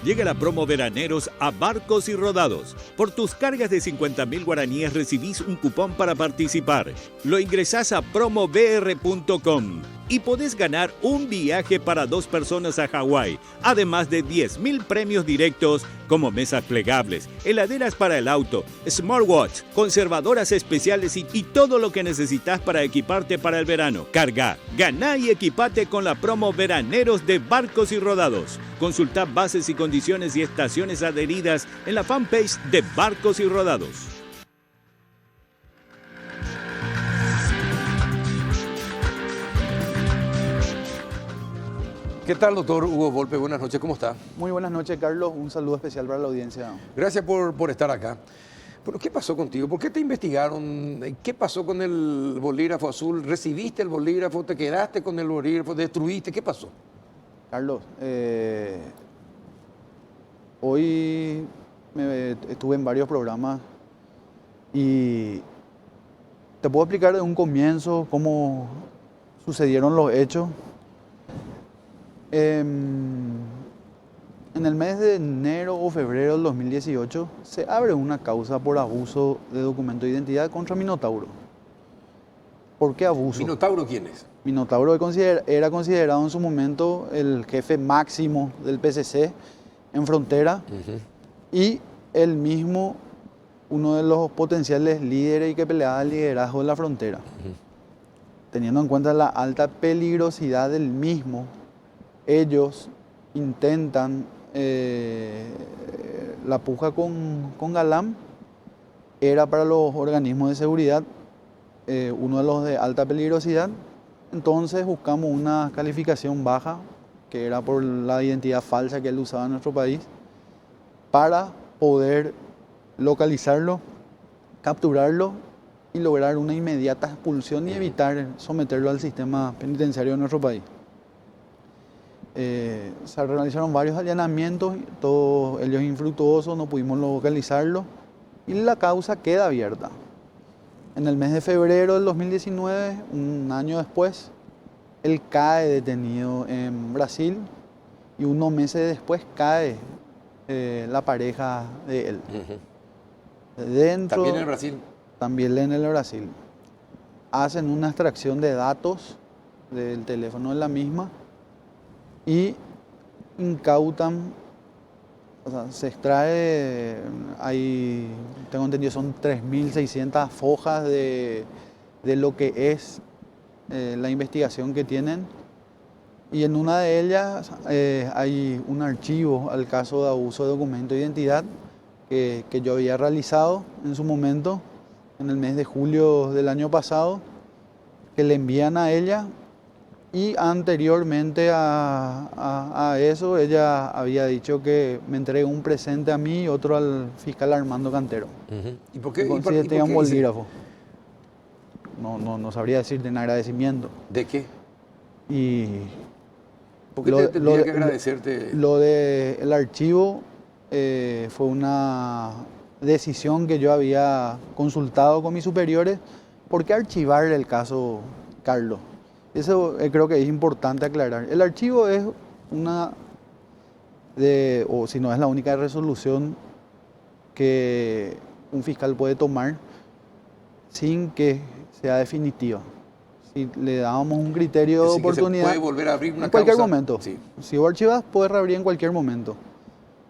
[SPEAKER 3] Llega la promo veraneros a Barcos y Rodados. Por tus cargas de 50.000 guaraníes recibís un cupón para participar. Lo ingresás a promobr.com y podés ganar un viaje para 2 personas a Hawái, además de 10.000 premios directos como mesas plegables, heladeras para el auto, smartwatch, conservadoras especiales y todo lo que necesitas para equiparte para el verano. Carga, ganá y equipate con la promo veraneros de Barcos y Rodados. Consulta bases y condiciones y estaciones adheridas en la fanpage de Barcos y Rodados.
[SPEAKER 1] ¿Qué tal, doctor Hugo Volpe? Buenas noches, ¿cómo está?
[SPEAKER 5] Muy buenas noches, Carlos. Un saludo especial para la audiencia.
[SPEAKER 1] Gracias por estar acá. Pero, ¿qué pasó contigo? ¿Por qué te investigaron? ¿Qué pasó con el bolígrafo azul? ¿Recibiste el bolígrafo? ¿Te quedaste con el bolígrafo? ¿Destruiste? ¿Qué pasó?
[SPEAKER 5] Carlos, hoy estuve en varios programas y te puedo explicar de un comienzo cómo sucedieron los hechos. En el mes de enero o febrero del 2018 se abre una causa por abuso de documento de identidad contra Minotauro. ¿Por qué abuso?
[SPEAKER 1] ¿Minotauro quién es?
[SPEAKER 5] Minotauro era considerado en su momento el jefe máximo del PCC en frontera y él mismo uno de los potenciales líderes y que peleaba el liderazgo de la frontera. Teniendo en cuenta la alta peligrosidad del mismo, ellos intentan la puja con Galam, era para los organismos de seguridad uno de los de alta peligrosidad, entonces buscamos una calificación baja, que era por la identidad falsa que él usaba en nuestro país, para poder localizarlo, capturarlo y lograr una inmediata expulsión y evitar someterlo al sistema penitenciario de nuestro país. Se realizaron varios allanamientos, todos ellos infructuosos, no pudimos localizarlo y la causa queda abierta. En el mes de febrero del 2019, un año después, él cae detenido en Brasil y unos meses después cae la pareja de él.
[SPEAKER 1] ¿También en Brasil?
[SPEAKER 5] También en el Brasil. Hacen una extracción de datos del teléfono de la misma y incautan, o sea, se extrae, tengo entendido, son 3.600 fojas de lo que es la investigación que tienen. Y en una de ellas hay un archivo al caso de abuso de documento de identidad que yo había realizado en su momento, en el mes de julio del año pasado, que le envían a ella. Y anteriormente a eso, ella había dicho que me entregue un presente a mí y otro al fiscal Armando Cantero.
[SPEAKER 1] ¿Y por qué?
[SPEAKER 5] Que tenga un bolígrafo. No sabría decirte en agradecimiento.
[SPEAKER 1] ¿De qué?
[SPEAKER 5] Y
[SPEAKER 1] ¿Por qué tendría que agradecerte?
[SPEAKER 5] Lo del archivo fue una decisión que yo había consultado con mis superiores. ¿Por qué archivar el caso Carlos? Eso creo que es importante aclarar. El archivo es o si no es la única resolución que un fiscal puede tomar sin que sea definitiva. Si le dábamos un criterio de oportunidad,
[SPEAKER 1] que se puede volver a abrir una
[SPEAKER 5] en cualquier
[SPEAKER 1] causa.
[SPEAKER 5] momento.
[SPEAKER 1] Sí.
[SPEAKER 5] Si vos archivas, puedes reabrir en cualquier momento.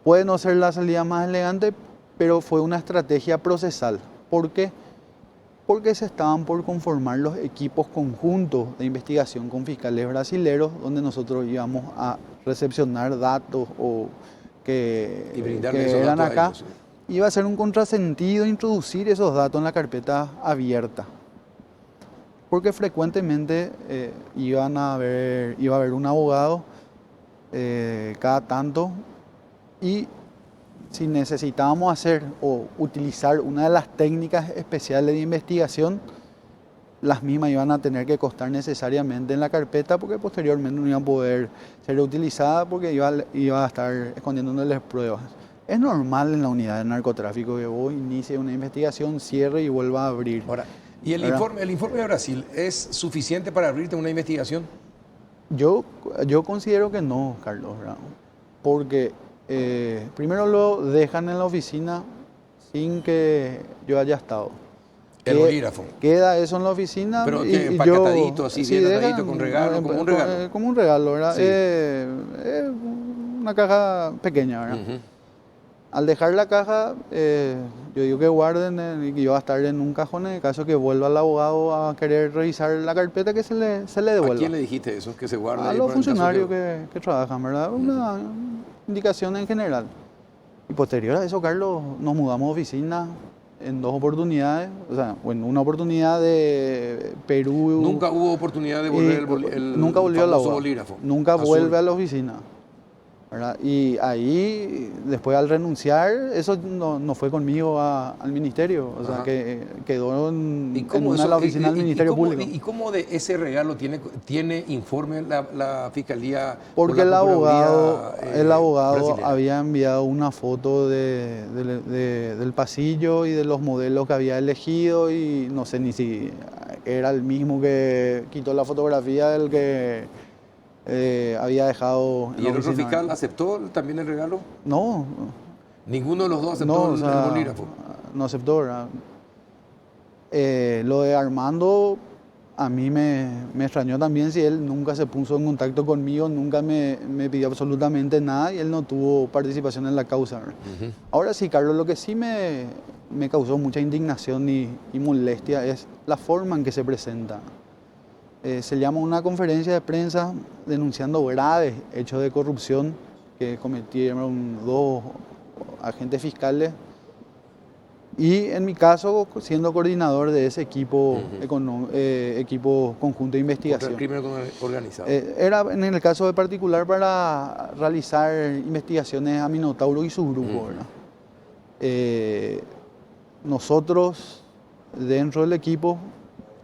[SPEAKER 5] Puede no ser la salida más elegante, pero fue una estrategia procesal. ¿Por qué? Porque se estaban por conformar los equipos conjuntos de investigación con fiscales brasileros, donde nosotros íbamos a recepcionar datos o que eran acá. Ellos, sí. Iba a ser un contrasentido introducir esos datos en la carpeta abierta, porque frecuentemente iba a haber un abogado cada tanto, y si necesitábamos hacer o utilizar una de las técnicas especiales de investigación, las mismas iban a tener que constar necesariamente en la carpeta, porque posteriormente no iban a poder ser utilizadas porque iba a estar escondiéndoles pruebas. Es normal en la unidad de narcotráfico que vos inicies una investigación, cierre y vuelva a abrir.
[SPEAKER 1] Ahora, ¿y el informe de Brasil es suficiente para abrirte una investigación?
[SPEAKER 5] Yo considero que no, Carlos, ¿verdad? Porque primero lo dejan en la oficina sin que yo haya estado.
[SPEAKER 1] El bolígrafo.
[SPEAKER 5] Queda eso en la oficina.
[SPEAKER 1] Pero empacatadito, así bien atadito, con regalo, como un regalo.
[SPEAKER 5] Como un regalo, ¿verdad?
[SPEAKER 1] Sí.
[SPEAKER 5] Una caja pequeña, ¿verdad? Al dejar la caja, yo digo que guarden y que yo va a estar en un cajón en el caso que vuelva el abogado a querer revisar la carpeta, que se le devuelva.
[SPEAKER 1] ¿A quién le dijiste eso? Que se guarde.
[SPEAKER 5] A los funcionarios que trabajan, ¿verdad? Una indicación en general. Y posterior a eso, Carlos, nos mudamos de oficina en 2 oportunidades. O sea, en una oportunidad de Perú.
[SPEAKER 1] ¿Nunca hubo oportunidad de volver
[SPEAKER 5] nunca volvió al
[SPEAKER 1] bolígrafo?
[SPEAKER 5] Nunca
[SPEAKER 1] azul.
[SPEAKER 5] Vuelve a la oficina, ¿verdad? Y ahí, después al renunciar, eso no fue conmigo al ministerio, o sea, que quedó en una de las oficinas del Ministerio Público.
[SPEAKER 1] ¿Y cómo de ese regalo tiene informe la Fiscalía?
[SPEAKER 5] Porque el abogado había enviado una foto del pasillo y de los modelos que había elegido, y no sé ni si era el mismo que quitó la fotografía del que había dejado.
[SPEAKER 1] ¿Y el otro fiscal aceptó también el regalo?
[SPEAKER 5] No.
[SPEAKER 1] ¿Ninguno de los dos aceptó el bolígrafo?
[SPEAKER 5] No aceptó, ¿verdad? Lo de Armando a mí me extrañó también, si él nunca se puso en contacto conmigo, nunca me pidió absolutamente nada, y él no tuvo participación en la causa. Ahora sí, Carlos, lo que sí me causó mucha indignación y molestia es la forma en que se presenta. Se llama una conferencia de prensa denunciando graves hechos de corrupción que cometieron 2 agentes fiscales, y en mi caso siendo coordinador de ese equipo, equipo conjunto de investigación.
[SPEAKER 1] Contra el crimen organizado.
[SPEAKER 5] Era en el caso de particular para realizar investigaciones a Minotauro y su grupo, ¿verdad? Nosotros dentro del equipo,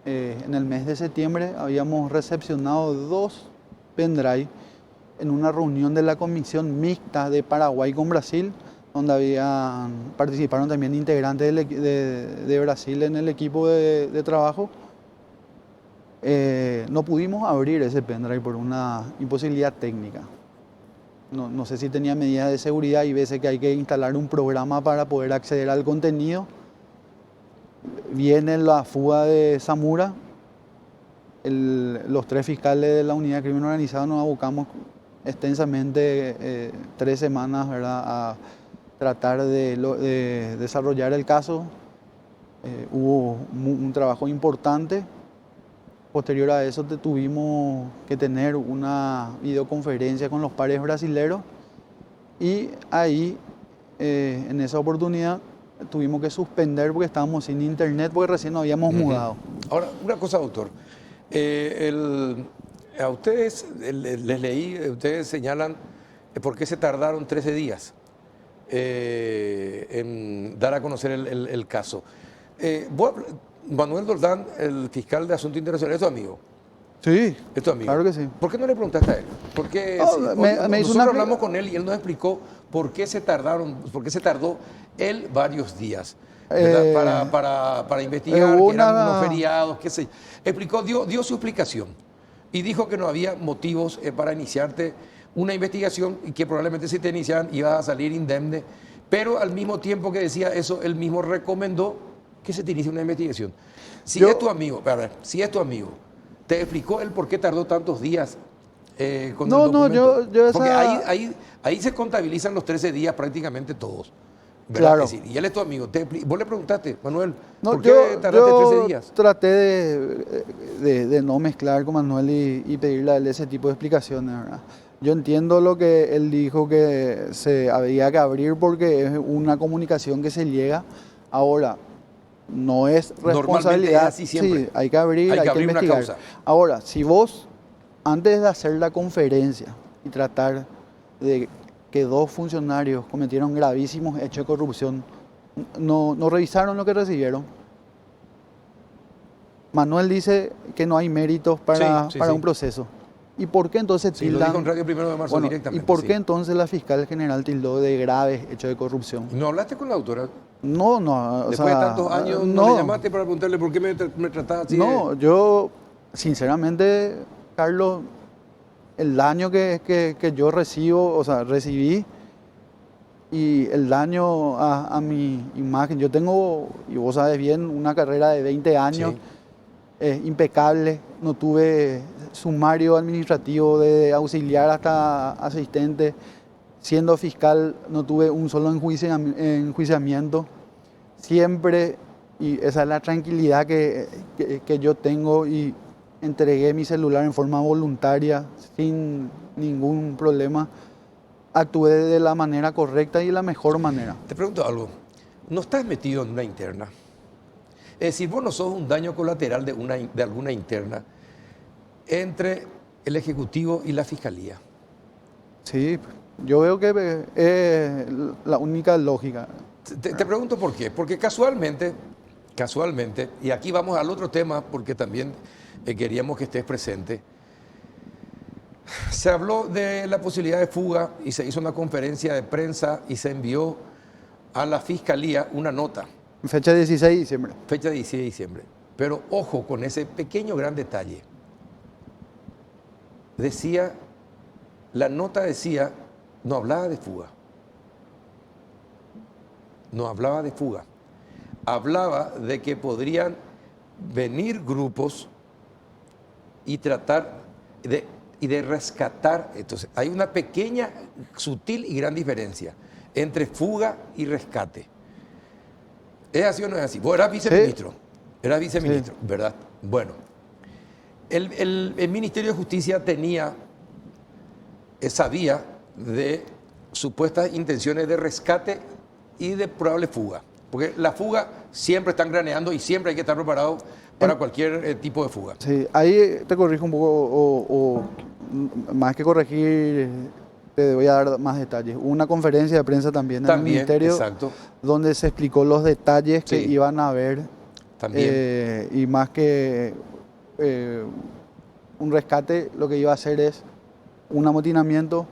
[SPEAKER 5] en el mes de septiembre habíamos recepcionado 2 pendrive en una reunión de la Comisión Mixta de Paraguay con Brasil, donde participaron también integrantes de Brasil en el equipo de trabajo. No pudimos abrir ese pendrive por una imposibilidad técnica. No sé si tenía medidas de seguridad, y veces que hay que instalar un programa para poder acceder al contenido. Viene la fuga de Zamora, los 3 fiscales de la unidad de crimen organizado nos abocamos extensamente 3 semanas, ¿verdad?, a tratar de desarrollar el caso. Hubo un trabajo importante. Posterior a eso tuvimos que tener una videoconferencia con los pares brasileros y ahí, en esa oportunidad, tuvimos que suspender porque estábamos sin internet porque recién nos habíamos mudado.
[SPEAKER 1] Ahora, una cosa, doctor. A ustedes, les leí, ustedes señalan por qué se tardaron 13 días en dar a conocer el caso. Manuel Doldán, el fiscal de Asuntos Internacionales, ¿es tu amigo?
[SPEAKER 5] Sí,
[SPEAKER 1] ¿Es tu amigo?
[SPEAKER 5] claro que sí.
[SPEAKER 1] ¿Por qué no le preguntaste a él? Porque nosotros hablamos con él y él nos explicó por qué se tardó él varios días, ¿verdad? Para investigar, que eran unos feriados, qué sé yo. Explicó, dio su explicación y dijo que no había motivos para iniciarte una investigación y que probablemente si te iniciaban ibas a salir indemne, pero al mismo tiempo que decía eso, él mismo recomendó que se te inicie una investigación. Si es tu amigo, ¿te explicó él por qué tardó tantos días con el documento? Porque ahí se contabilizan los 13 días prácticamente todos, ¿verdad?
[SPEAKER 5] Claro.
[SPEAKER 1] Es decir, y él es tu amigo. ¿Vos le preguntaste, Manuel,
[SPEAKER 5] No,
[SPEAKER 1] por qué tardaste 13 días?
[SPEAKER 5] Traté de no mezclar con Manuel y pedirle a él ese tipo de explicaciones, ¿verdad? Yo entiendo lo que él dijo, que se había que abrir porque es una comunicación que se llega. Ahora, no es responsabilidad.
[SPEAKER 1] Normalmente es así siempre.
[SPEAKER 5] Sí, hay que abrir, hay que investigar.
[SPEAKER 1] Una causa.
[SPEAKER 5] Ahora, si vos, antes de hacer la conferencia y tratar de que 2 funcionarios cometieron gravísimos hechos de corrupción, no revisaron lo que recibieron. Manuel dice que no hay méritos para un proceso. ¿Y por qué entonces tildan?
[SPEAKER 1] Lo dijo en Radio 1 de Marzo directamente.
[SPEAKER 5] ¿Y por qué entonces la fiscal general tildó de graves hechos de corrupción?
[SPEAKER 1] ¿No hablaste con la autora?
[SPEAKER 5] No.
[SPEAKER 1] Después de tantos años, ¿no le llamaste para preguntarle por qué me tratás así?
[SPEAKER 5] No, yo, sinceramente, Carlos, el daño que yo recibí y el daño a mi imagen. Yo tengo, y vos sabes bien, una carrera de 20 años.
[SPEAKER 1] Sí.
[SPEAKER 5] Impecable, no tuve sumario administrativo de auxiliar hasta asistente, siendo fiscal no tuve un solo enjuiciamiento, siempre, y esa es la tranquilidad que yo tengo, y entregué mi celular en forma voluntaria, sin ningún problema, actué de la manera correcta y de la mejor manera.
[SPEAKER 1] Te pregunto algo, ¿no estás metido en una interna? Es decir, vos no sos un daño colateral de alguna interna entre el Ejecutivo y la Fiscalía.
[SPEAKER 5] Sí, yo veo que es la única lógica.
[SPEAKER 1] Te pregunto por qué. Porque casualmente, y aquí vamos al otro tema porque también queríamos que estés presente, se habló de la posibilidad de fuga y se hizo una conferencia de prensa y se envió a la Fiscalía una nota.
[SPEAKER 5] Fecha 16 de diciembre.
[SPEAKER 1] Fecha 16 de diciembre. Pero ojo con ese pequeño gran detalle. La nota decía, no hablaba de fuga. No hablaba de fuga. Hablaba de que podrían venir grupos y tratar de rescatar. Entonces, hay una pequeña, sutil y gran diferencia entre fuga y rescate. ¿Es así o no es así? Vos eras viceministro. Sí. Eras viceministro, sí. ¿Verdad? Bueno, el Ministerio de Justicia sabía de supuestas intenciones de rescate y de probable fuga. Porque la fuga siempre están craneando y siempre hay que estar preparado para cualquier tipo de fuga.
[SPEAKER 5] Sí, ahí te corrijo un poco, o más que corregir, te voy a dar más detalles. Hubo una conferencia de prensa también en el Ministerio,
[SPEAKER 1] exacto,
[SPEAKER 5] donde se explicó los detalles que iban a haber.
[SPEAKER 1] También.
[SPEAKER 5] Y más que un rescate, lo que iba a hacer es un amotinamiento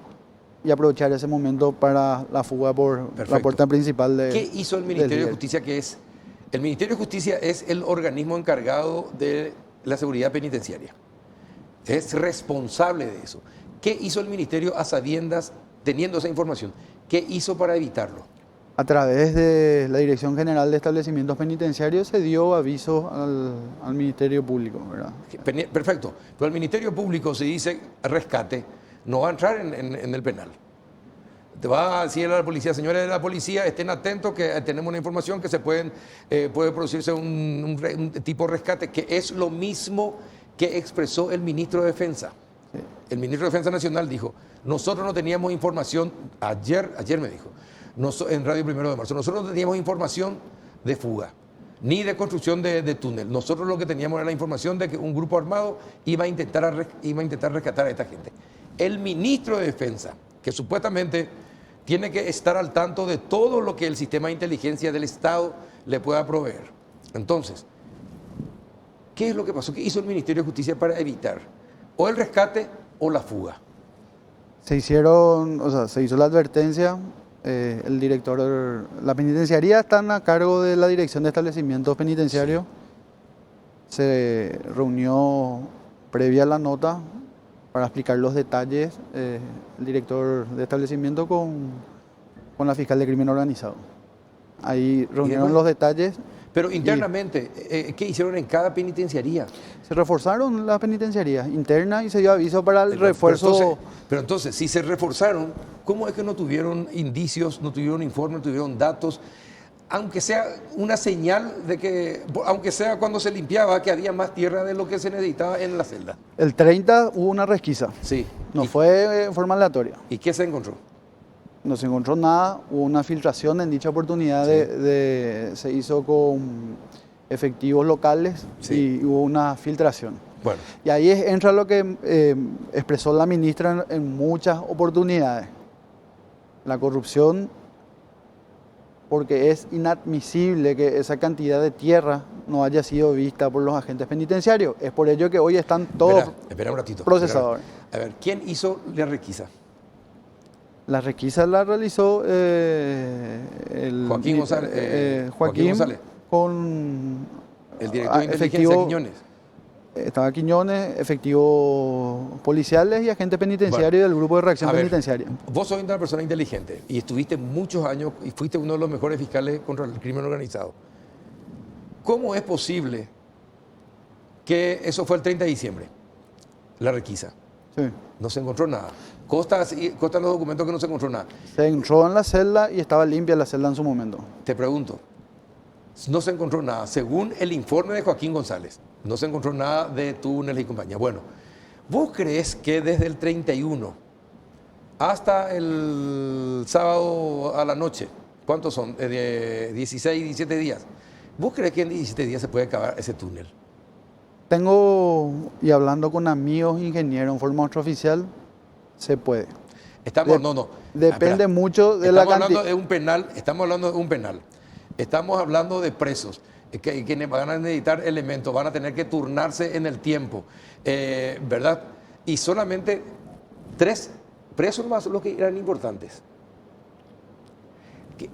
[SPEAKER 5] y aprovechar ese momento para la fuga por la puerta principal de.
[SPEAKER 1] ¿Qué hizo el Ministerio de Justicia? El Ministerio de Justicia es el organismo encargado de la seguridad penitenciaria. Es responsable de eso. ¿Qué hizo el Ministerio a sabiendas, teniendo esa información? ¿Qué hizo para evitarlo?
[SPEAKER 5] A través de la Dirección General de Establecimientos Penitenciarios se dio aviso al Ministerio Público, ¿verdad?
[SPEAKER 1] Perfecto. Pero al Ministerio Público se dice rescate. no va a entrar en el penal. Te va a decir a la policía, señores de la policía, estén atentos que tenemos una información que puede producirse un tipo de rescate, que es lo mismo que expresó el ministro de Defensa. Sí. El ministro de Defensa Nacional dijo, nosotros no teníamos información, ayer me dijo, en Radio 1 de Marzo, nosotros no teníamos información de fuga, ni de construcción de túnel. Nosotros lo que teníamos era la información de que un grupo armado iba a intentar rescatar a esta gente. El ministro de Defensa, que supuestamente tiene que estar al tanto de todo lo que el sistema de inteligencia del Estado le pueda proveer. Entonces, ¿qué es lo que pasó? ¿Qué hizo el Ministerio de Justicia para evitar o el rescate o la fuga?
[SPEAKER 5] Se hizo la advertencia, el director, la penitenciaría está a cargo de la Dirección de Establecimientos Penitenciarios. Sí. Se reunió previa a la nota para explicar los detalles el director de establecimiento con la fiscal de crimen organizado. Ahí reunieron los detalles.
[SPEAKER 1] Pero internamente, ¿qué hicieron en cada penitenciaría?
[SPEAKER 5] Se reforzaron las penitenciarías internas y se dio aviso para el refuerzo.
[SPEAKER 1] Pero entonces, si se reforzaron, ¿cómo es que no tuvieron indicios, no tuvieron informes, no tuvieron datos? Aunque sea una señal de que, aunque sea cuando se limpiaba, que había más tierra de lo que se necesitaba en la celda.
[SPEAKER 5] El 30 hubo una resquisa.
[SPEAKER 1] Sí.
[SPEAKER 5] No fue en forma aleatoria.
[SPEAKER 1] ¿Y qué se encontró?
[SPEAKER 5] No se encontró nada, hubo una filtración en dicha oportunidad, sí. Se hizo con efectivos locales, sí. Y hubo una filtración.
[SPEAKER 1] Bueno.
[SPEAKER 5] Y ahí entra lo que expresó la ministra en muchas oportunidades. La corrupción, porque es inadmisible que esa cantidad de tierra no haya sido vista por los agentes penitenciarios. Es por ello que hoy están todos
[SPEAKER 1] espera un ratito,
[SPEAKER 5] procesadores.
[SPEAKER 1] A ver, ¿quién hizo la requisa?
[SPEAKER 5] La requisa la realizó
[SPEAKER 1] Joaquín González,
[SPEAKER 5] con
[SPEAKER 1] el director de inteligencia Quiñones.
[SPEAKER 5] Estaba Quiñones, efectivos policiales y agentes penitenciarios del grupo de reacción penitenciaria.
[SPEAKER 1] Vos sos una persona inteligente y estuviste muchos años y fuiste uno de los mejores fiscales contra el crimen organizado. ¿Cómo es posible que eso fue el 30 de diciembre, la requisa?
[SPEAKER 5] Sí.
[SPEAKER 1] No se encontró nada. Constan los documentos que no se encontró nada.
[SPEAKER 5] Se entró en la celda y estaba limpia la celda en su momento.
[SPEAKER 1] Te pregunto, no se encontró nada. Según el informe de Joaquín González, no se encontró nada de túneles y compañía. Bueno, ¿vos crees que desde el 31 hasta el sábado a la noche, ¿cuántos son? 16, 17 días. ¿Vos crees que en 17 días se puede acabar ese túnel?
[SPEAKER 5] Y hablando con amigos ingenieros en forma extraoficial, se puede.
[SPEAKER 1] Depende
[SPEAKER 5] mucho de la cantidad.
[SPEAKER 1] Estamos hablando de un penal. Estamos hablando de presos que van a necesitar elementos, van a tener que turnarse en el tiempo, ¿verdad? Y solamente 3 presos más son los que eran importantes.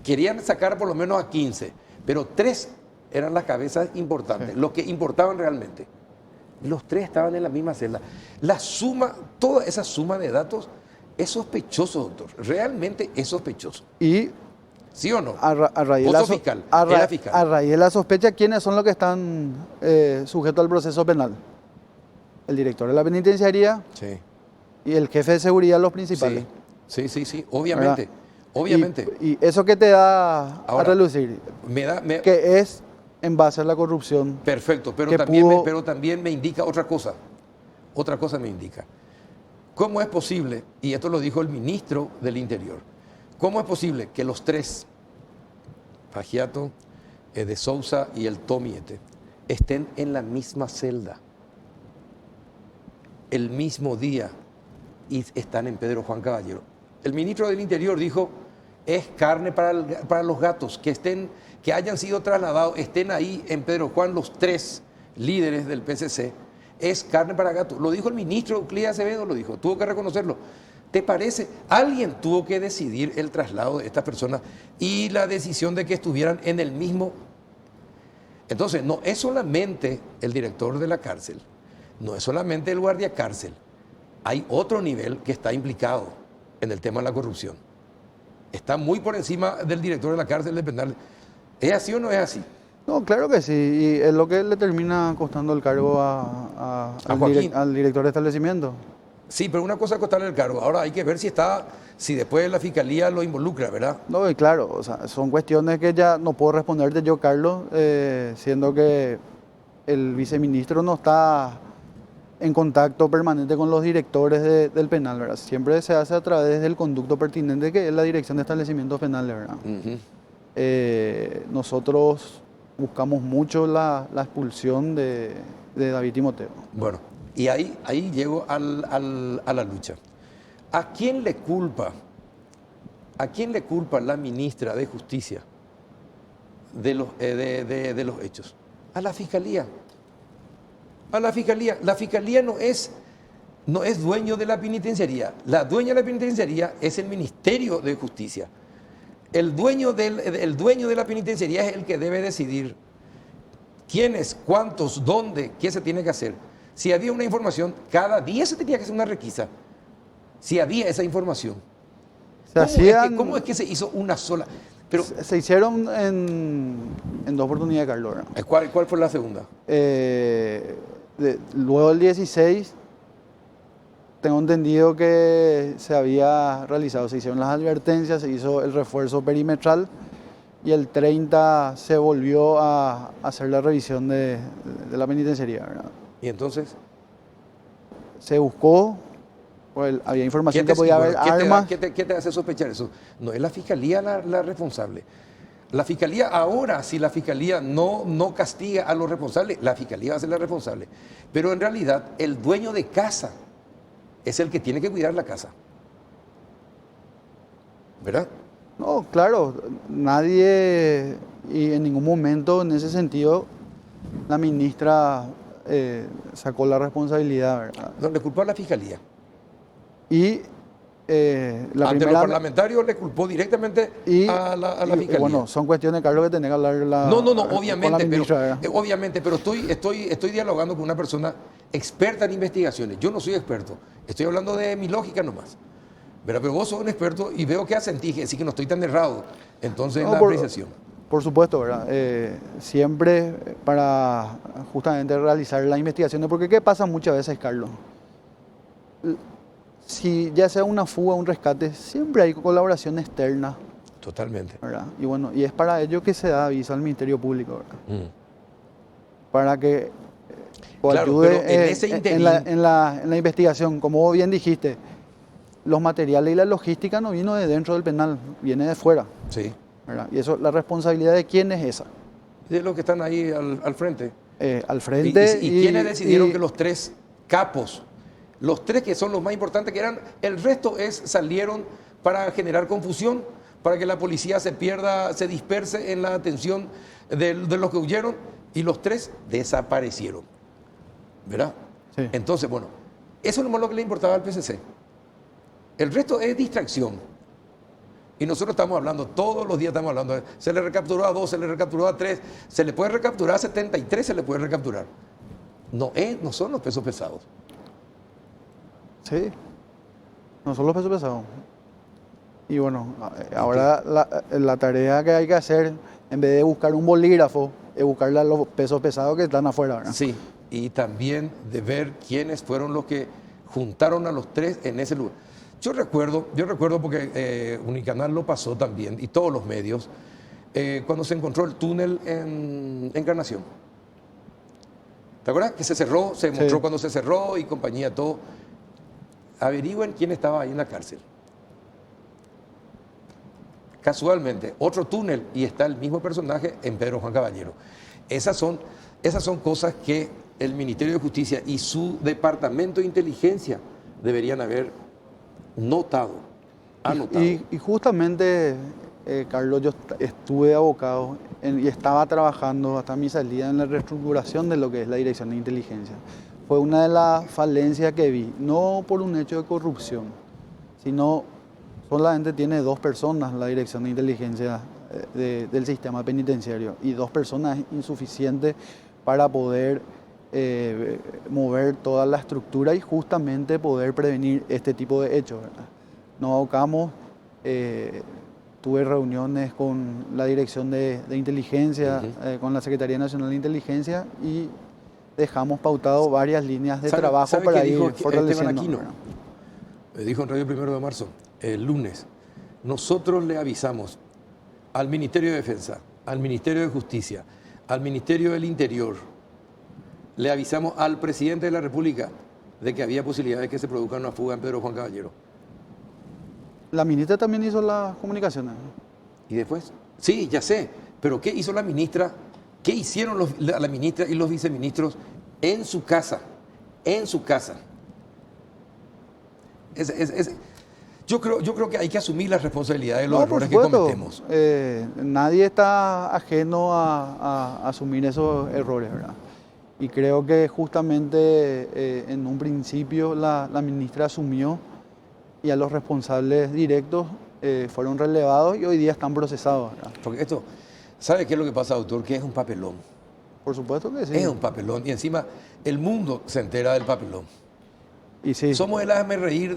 [SPEAKER 1] Querían sacar por lo menos a 15, pero 3 eran las cabezas importantes, los que importaban realmente. Los 3 estaban en la misma celda. La suma, toda esa suma de datos es sospechoso, doctor. Realmente es sospechoso.
[SPEAKER 5] Y
[SPEAKER 1] ¿sí o no?
[SPEAKER 5] A raíz de la sospecha, ¿quiénes son los que están sujetos al proceso penal? El director de la penitenciaría, sí, y el jefe de seguridad, los principales.
[SPEAKER 1] Sí, obviamente. ¿Verdad? Obviamente.
[SPEAKER 5] Y eso que te da ahora, a relucir, que es en base a la corrupción.
[SPEAKER 1] Perfecto, pero también me indica otra cosa. Otra cosa me indica. ¿Cómo es posible, y esto lo dijo el ministro del Interior, cómo es posible que los 3, Fagiato, de Sousa y el Tomiete, estén en la misma celda el mismo día y están en Pedro Juan Caballero? El ministro del Interior dijo, es carne para los gatos, que hayan sido trasladados, estén ahí en Pedro Juan los 3 líderes del PCC, es carne para gatos. Lo dijo el ministro Euclides Acevedo, lo dijo, tuvo que reconocerlo. ¿Te parece? Alguien tuvo que decidir el traslado de estas personas y la decisión de que estuvieran en el mismo. Entonces, no es solamente el director de la cárcel, no es solamente el guardia cárcel, hay otro nivel que está implicado en el tema de la corrupción. Está muy por encima del director de la cárcel de penal. ¿Es así o no es así?
[SPEAKER 5] No, claro que sí, y es lo que le termina costando el cargo al director de establecimiento.
[SPEAKER 1] Sí, pero una cosa es costarle el cargo. Ahora hay que ver si después la fiscalía lo involucra, ¿verdad?
[SPEAKER 5] No, y claro, o sea, son cuestiones que ya no puedo responderte yo, Carlos, siendo que el viceministro no está en contacto permanente con los directores del penal, ¿verdad? Siempre se hace a través del conducto pertinente que es la Dirección de Establecimientos Penales, ¿verdad? Nosotros buscamos mucho la expulsión de David Timoteo.
[SPEAKER 1] Bueno, y ahí llego a la lucha. ¿A quién le culpa la ministra de Justicia de los hechos? A la Fiscalía. A la Fiscalía. La Fiscalía no es dueño de la penitenciaría. La dueña de la penitenciaría es el Ministerio de Justicia. El dueño de la penitenciaría es el que debe decidir quiénes, cuántos, dónde, qué se tiene que hacer. Si había una información, cada día se tenía que hacer una requisa. Si había esa información. ¿Cómo es que se hizo una sola? Pero,
[SPEAKER 5] se hicieron en 2 oportunidades, Carlos.
[SPEAKER 1] ¿Cuál fue la segunda?
[SPEAKER 5] Luego del 16, tengo entendido que se hicieron las advertencias, se hizo el refuerzo perimetral y el 30 se volvió a hacer la revisión de la penitenciaría, ¿verdad?
[SPEAKER 1] ¿Y entonces?
[SPEAKER 5] Se buscó, pues, había información que podía haber armas.
[SPEAKER 1] ¿Qué te hace sospechar eso? No es la Fiscalía la responsable. La Fiscalía ahora, si la Fiscalía no castiga a los responsables, la Fiscalía va a ser la responsable. Pero en realidad el dueño de casa es el que tiene que cuidar la casa. ¿Verdad?
[SPEAKER 5] No, claro, nadie, y en ningún momento en ese sentido, la ministra sacó la responsabilidad, ¿verdad?
[SPEAKER 1] No, le culpó a la Fiscalía.
[SPEAKER 5] Y
[SPEAKER 1] ante los parlamentarios le culpó directamente a la Fiscalía.
[SPEAKER 5] Bueno, son cuestiones, Carlos, que tenés que hablar
[SPEAKER 1] obviamente, pero estoy dialogando con una persona experta en investigaciones. Yo no soy experto, estoy hablando de mi lógica nomás. Pero vos sos un experto y veo que asentí, así que no estoy tan errado entonces en la apreciación.
[SPEAKER 5] Por supuesto, ¿verdad? Siempre para justamente realizar las investigaciones, porque ¿qué pasa muchas veces, Carlos? Si ya sea una fuga o un rescate, siempre hay colaboración externa.
[SPEAKER 1] Totalmente.
[SPEAKER 5] ¿Verdad? Y bueno, y es para ello que se da aviso al Ministerio Público, ¿verdad? Para que ayude en la investigación. Como vos bien dijiste, los materiales y la logística no vino de dentro del penal, viene de fuera.
[SPEAKER 1] Sí.
[SPEAKER 5] ¿Verdad? Y eso, ¿la responsabilidad de quién es esa?
[SPEAKER 1] De los que están ahí al frente.
[SPEAKER 5] Al frente.
[SPEAKER 1] ¿Y quiénes decidieron que los 3 capos, los 3 que son los más importantes, que eran, el resto salieron para generar confusión, para que la policía se disperse en la atención de los que huyeron, y los 3 desaparecieron? ¿Verdad?
[SPEAKER 5] Sí.
[SPEAKER 1] Entonces, bueno, eso es lo que le importaba al PCC. El resto es distracción. Y nosotros estamos hablando, todos los días estamos hablando, se le recapturó a 2, se le recapturó a 3, se le puede recapturar a 73, se le puede recapturar. No son los pesos pesados.
[SPEAKER 5] Sí, no son los pesos pesados. Y bueno, ahora la tarea que hay que hacer, en vez de buscar un bolígrafo, es buscarle a los pesos pesados que están afuera, ¿verdad?
[SPEAKER 1] Sí, y también de ver quiénes fueron los que juntaron a los 3 en ese lugar. Yo recuerdo porque Unicanal lo pasó también, y todos los medios, cuando se encontró el túnel en Encarnación. ¿Te acuerdas? Que se cerró, se mostró
[SPEAKER 5] Sí.
[SPEAKER 1] cuando se cerró y compañía, todo. Averigüen quién estaba ahí en la cárcel. Casualmente, otro túnel y está el mismo personaje en Pedro Juan Caballero. Esas son cosas que el Ministerio de Justicia y su Departamento de Inteligencia deberían haber anotado.
[SPEAKER 5] Y justamente, Carlos, yo estuve abocado y estaba trabajando hasta mi salida en la reestructuración de lo que es la Dirección de Inteligencia. Fue una de las falencias que vi, no por un hecho de corrupción, sino solamente tiene 2 personas la Dirección de Inteligencia del sistema penitenciario, y 2 personas es insuficiente para poder mover toda la estructura y justamente poder prevenir este tipo de hechos, ¿verdad? Nos abocamos, tuve reuniones con la Dirección de Inteligencia, con la Secretaría Nacional de Inteligencia, y dejamos pautado varias líneas de trabajo para ir fortaleciendo.
[SPEAKER 1] Esteban Aquino? Me dijo en Radio 1 de Marzo, el lunes, nosotros le avisamos al Ministerio de Defensa, al Ministerio de Justicia, al Ministerio del Interior, le avisamos al presidente de la República de que había posibilidad de que se produzca una fuga en Pedro Juan Caballero.
[SPEAKER 5] La ministra también hizo las comunicaciones.
[SPEAKER 1] ¿Y después? Sí, ya sé, pero ¿qué hizo la ministra? ¿Qué hicieron la ministra y los viceministros en su casa? En su casa. Yo creo que hay que asumir la responsabilidad de los
[SPEAKER 5] por
[SPEAKER 1] errores que
[SPEAKER 5] supuesto.
[SPEAKER 1] cometemos.
[SPEAKER 5] Nadie está ajeno a asumir esos errores, ¿verdad? Y creo que justamente en un principio la ministra asumió y a los responsables directos fueron relevados y hoy día están procesados, ¿verdad?
[SPEAKER 1] Porque esto, ¿sabe qué es lo que pasa, doctor? Que es un papelón.
[SPEAKER 5] Por supuesto que sí.
[SPEAKER 1] Es un papelón. Y encima el mundo se entera del papelón.
[SPEAKER 5] Y sí.
[SPEAKER 1] Somos el hazme reír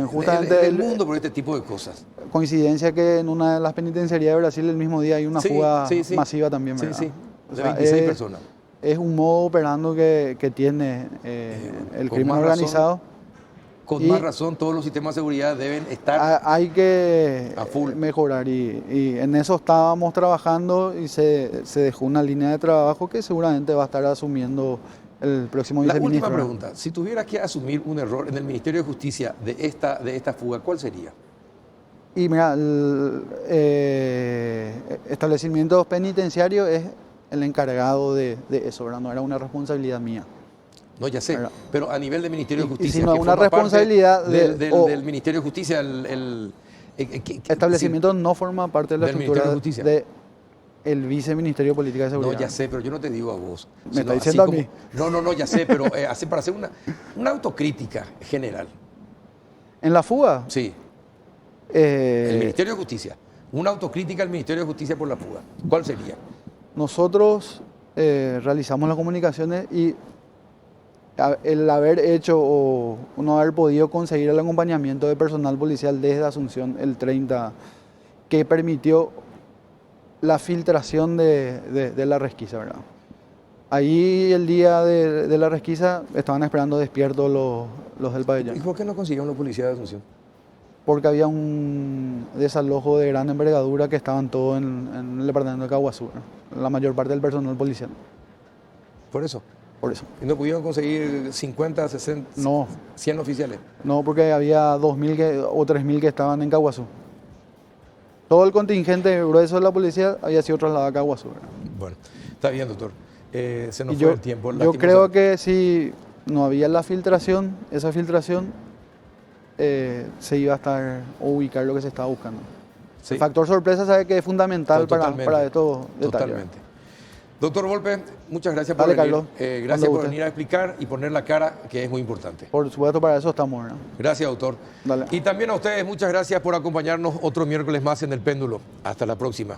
[SPEAKER 5] justamente
[SPEAKER 1] del mundo por este tipo de cosas.
[SPEAKER 5] Coincidencia que en una de las penitenciarías de Brasil el mismo día hay una fuga masiva también, ¿verdad?
[SPEAKER 1] Sí,
[SPEAKER 5] O
[SPEAKER 1] de
[SPEAKER 5] sea,
[SPEAKER 1] 26 personas.
[SPEAKER 5] Es un modo operando que tiene el
[SPEAKER 1] con
[SPEAKER 5] crimen
[SPEAKER 1] más
[SPEAKER 5] organizado.
[SPEAKER 1] Con más razón, todos los sistemas de seguridad deben estar
[SPEAKER 5] Hay que
[SPEAKER 1] a full.
[SPEAKER 5] mejorar y en eso estábamos trabajando y se dejó una línea de trabajo que seguramente va a estar asumiendo el próximo
[SPEAKER 1] La
[SPEAKER 5] viceministro.
[SPEAKER 1] última pregunta, si tuvieras que asumir un error en el Ministerio de Justicia de esta fuga, ¿cuál sería?
[SPEAKER 5] Y mira, el establecimiento penitenciario es el encargado de eso, ¿verdad? No era una responsabilidad mía.
[SPEAKER 1] No, ya sé,
[SPEAKER 5] ¿verdad?
[SPEAKER 1] pero a nivel del Ministerio de
[SPEAKER 5] Y
[SPEAKER 1] Justicia.
[SPEAKER 5] si no,
[SPEAKER 1] que
[SPEAKER 5] una
[SPEAKER 1] forma parte
[SPEAKER 5] responsabilidad
[SPEAKER 1] del Ministerio de Justicia,
[SPEAKER 5] establecimiento no forma parte de la
[SPEAKER 1] del
[SPEAKER 5] estructura
[SPEAKER 1] Ministerio de Justicia.
[SPEAKER 5] del Viceministerio de Política de Seguridad.
[SPEAKER 1] No, ya sé, pero yo no te digo a vos.
[SPEAKER 5] Me
[SPEAKER 1] sino
[SPEAKER 5] está diciendo
[SPEAKER 1] así
[SPEAKER 5] a mí.
[SPEAKER 1] No, ya sé, pero para hacer una autocrítica general.
[SPEAKER 5] En la fuga,
[SPEAKER 1] Sí, el
[SPEAKER 5] eh,
[SPEAKER 1] Ministerio de Justicia. Una autocrítica al Ministerio de Justicia por la fuga. ¿Cuál sería?
[SPEAKER 5] nosotros realizamos las comunicaciones y el haber hecho o no haber podido conseguir el acompañamiento de personal policial desde Asunción el 30, que permitió la filtración de la resquisa, ¿verdad? Ahí el día de la resquisa estaban esperando despiertos los del
[SPEAKER 1] ¿Y
[SPEAKER 5] pabellón,
[SPEAKER 1] por qué no consiguieron los policías de Asunción?
[SPEAKER 5] porque había un desalojo de gran envergadura que estaban todos en el departamento de Caguazú, ¿no? La mayor parte del personal policial,
[SPEAKER 1] Por eso.
[SPEAKER 5] por eso.
[SPEAKER 1] ¿Y no pudieron conseguir 50, 60,
[SPEAKER 5] No,
[SPEAKER 1] 100 oficiales?
[SPEAKER 5] no, porque había 2.000 o 3.000 que estaban en Caguazú. Todo el contingente grueso de la policía había sido trasladado a Caguazú, ¿verdad?
[SPEAKER 1] Bueno, está bien, doctor. Se nos
[SPEAKER 5] Y
[SPEAKER 1] fue el tiempo.
[SPEAKER 5] yo creo que si no había la filtración, esa filtración, se iba a estar o ubicar lo que se estaba buscando.
[SPEAKER 1] Sí,
[SPEAKER 5] El factor sorpresa sabe que es fundamental
[SPEAKER 1] Totalmente.
[SPEAKER 5] para estos detalles.
[SPEAKER 1] totalmente. Doctor Volpe, muchas gracias por
[SPEAKER 5] Dale,
[SPEAKER 1] venir.
[SPEAKER 5] Carlos.
[SPEAKER 1] Gracias
[SPEAKER 5] Cuando
[SPEAKER 1] por
[SPEAKER 5] guste.
[SPEAKER 1] venir a explicar y poner la cara, que es muy importante.
[SPEAKER 5] Por supuesto, para eso estamos, ¿verdad?
[SPEAKER 1] Gracias, doctor.
[SPEAKER 5] Dale.
[SPEAKER 1] Y también a ustedes, muchas gracias por acompañarnos otro miércoles más en El Péndulo. Hasta la próxima.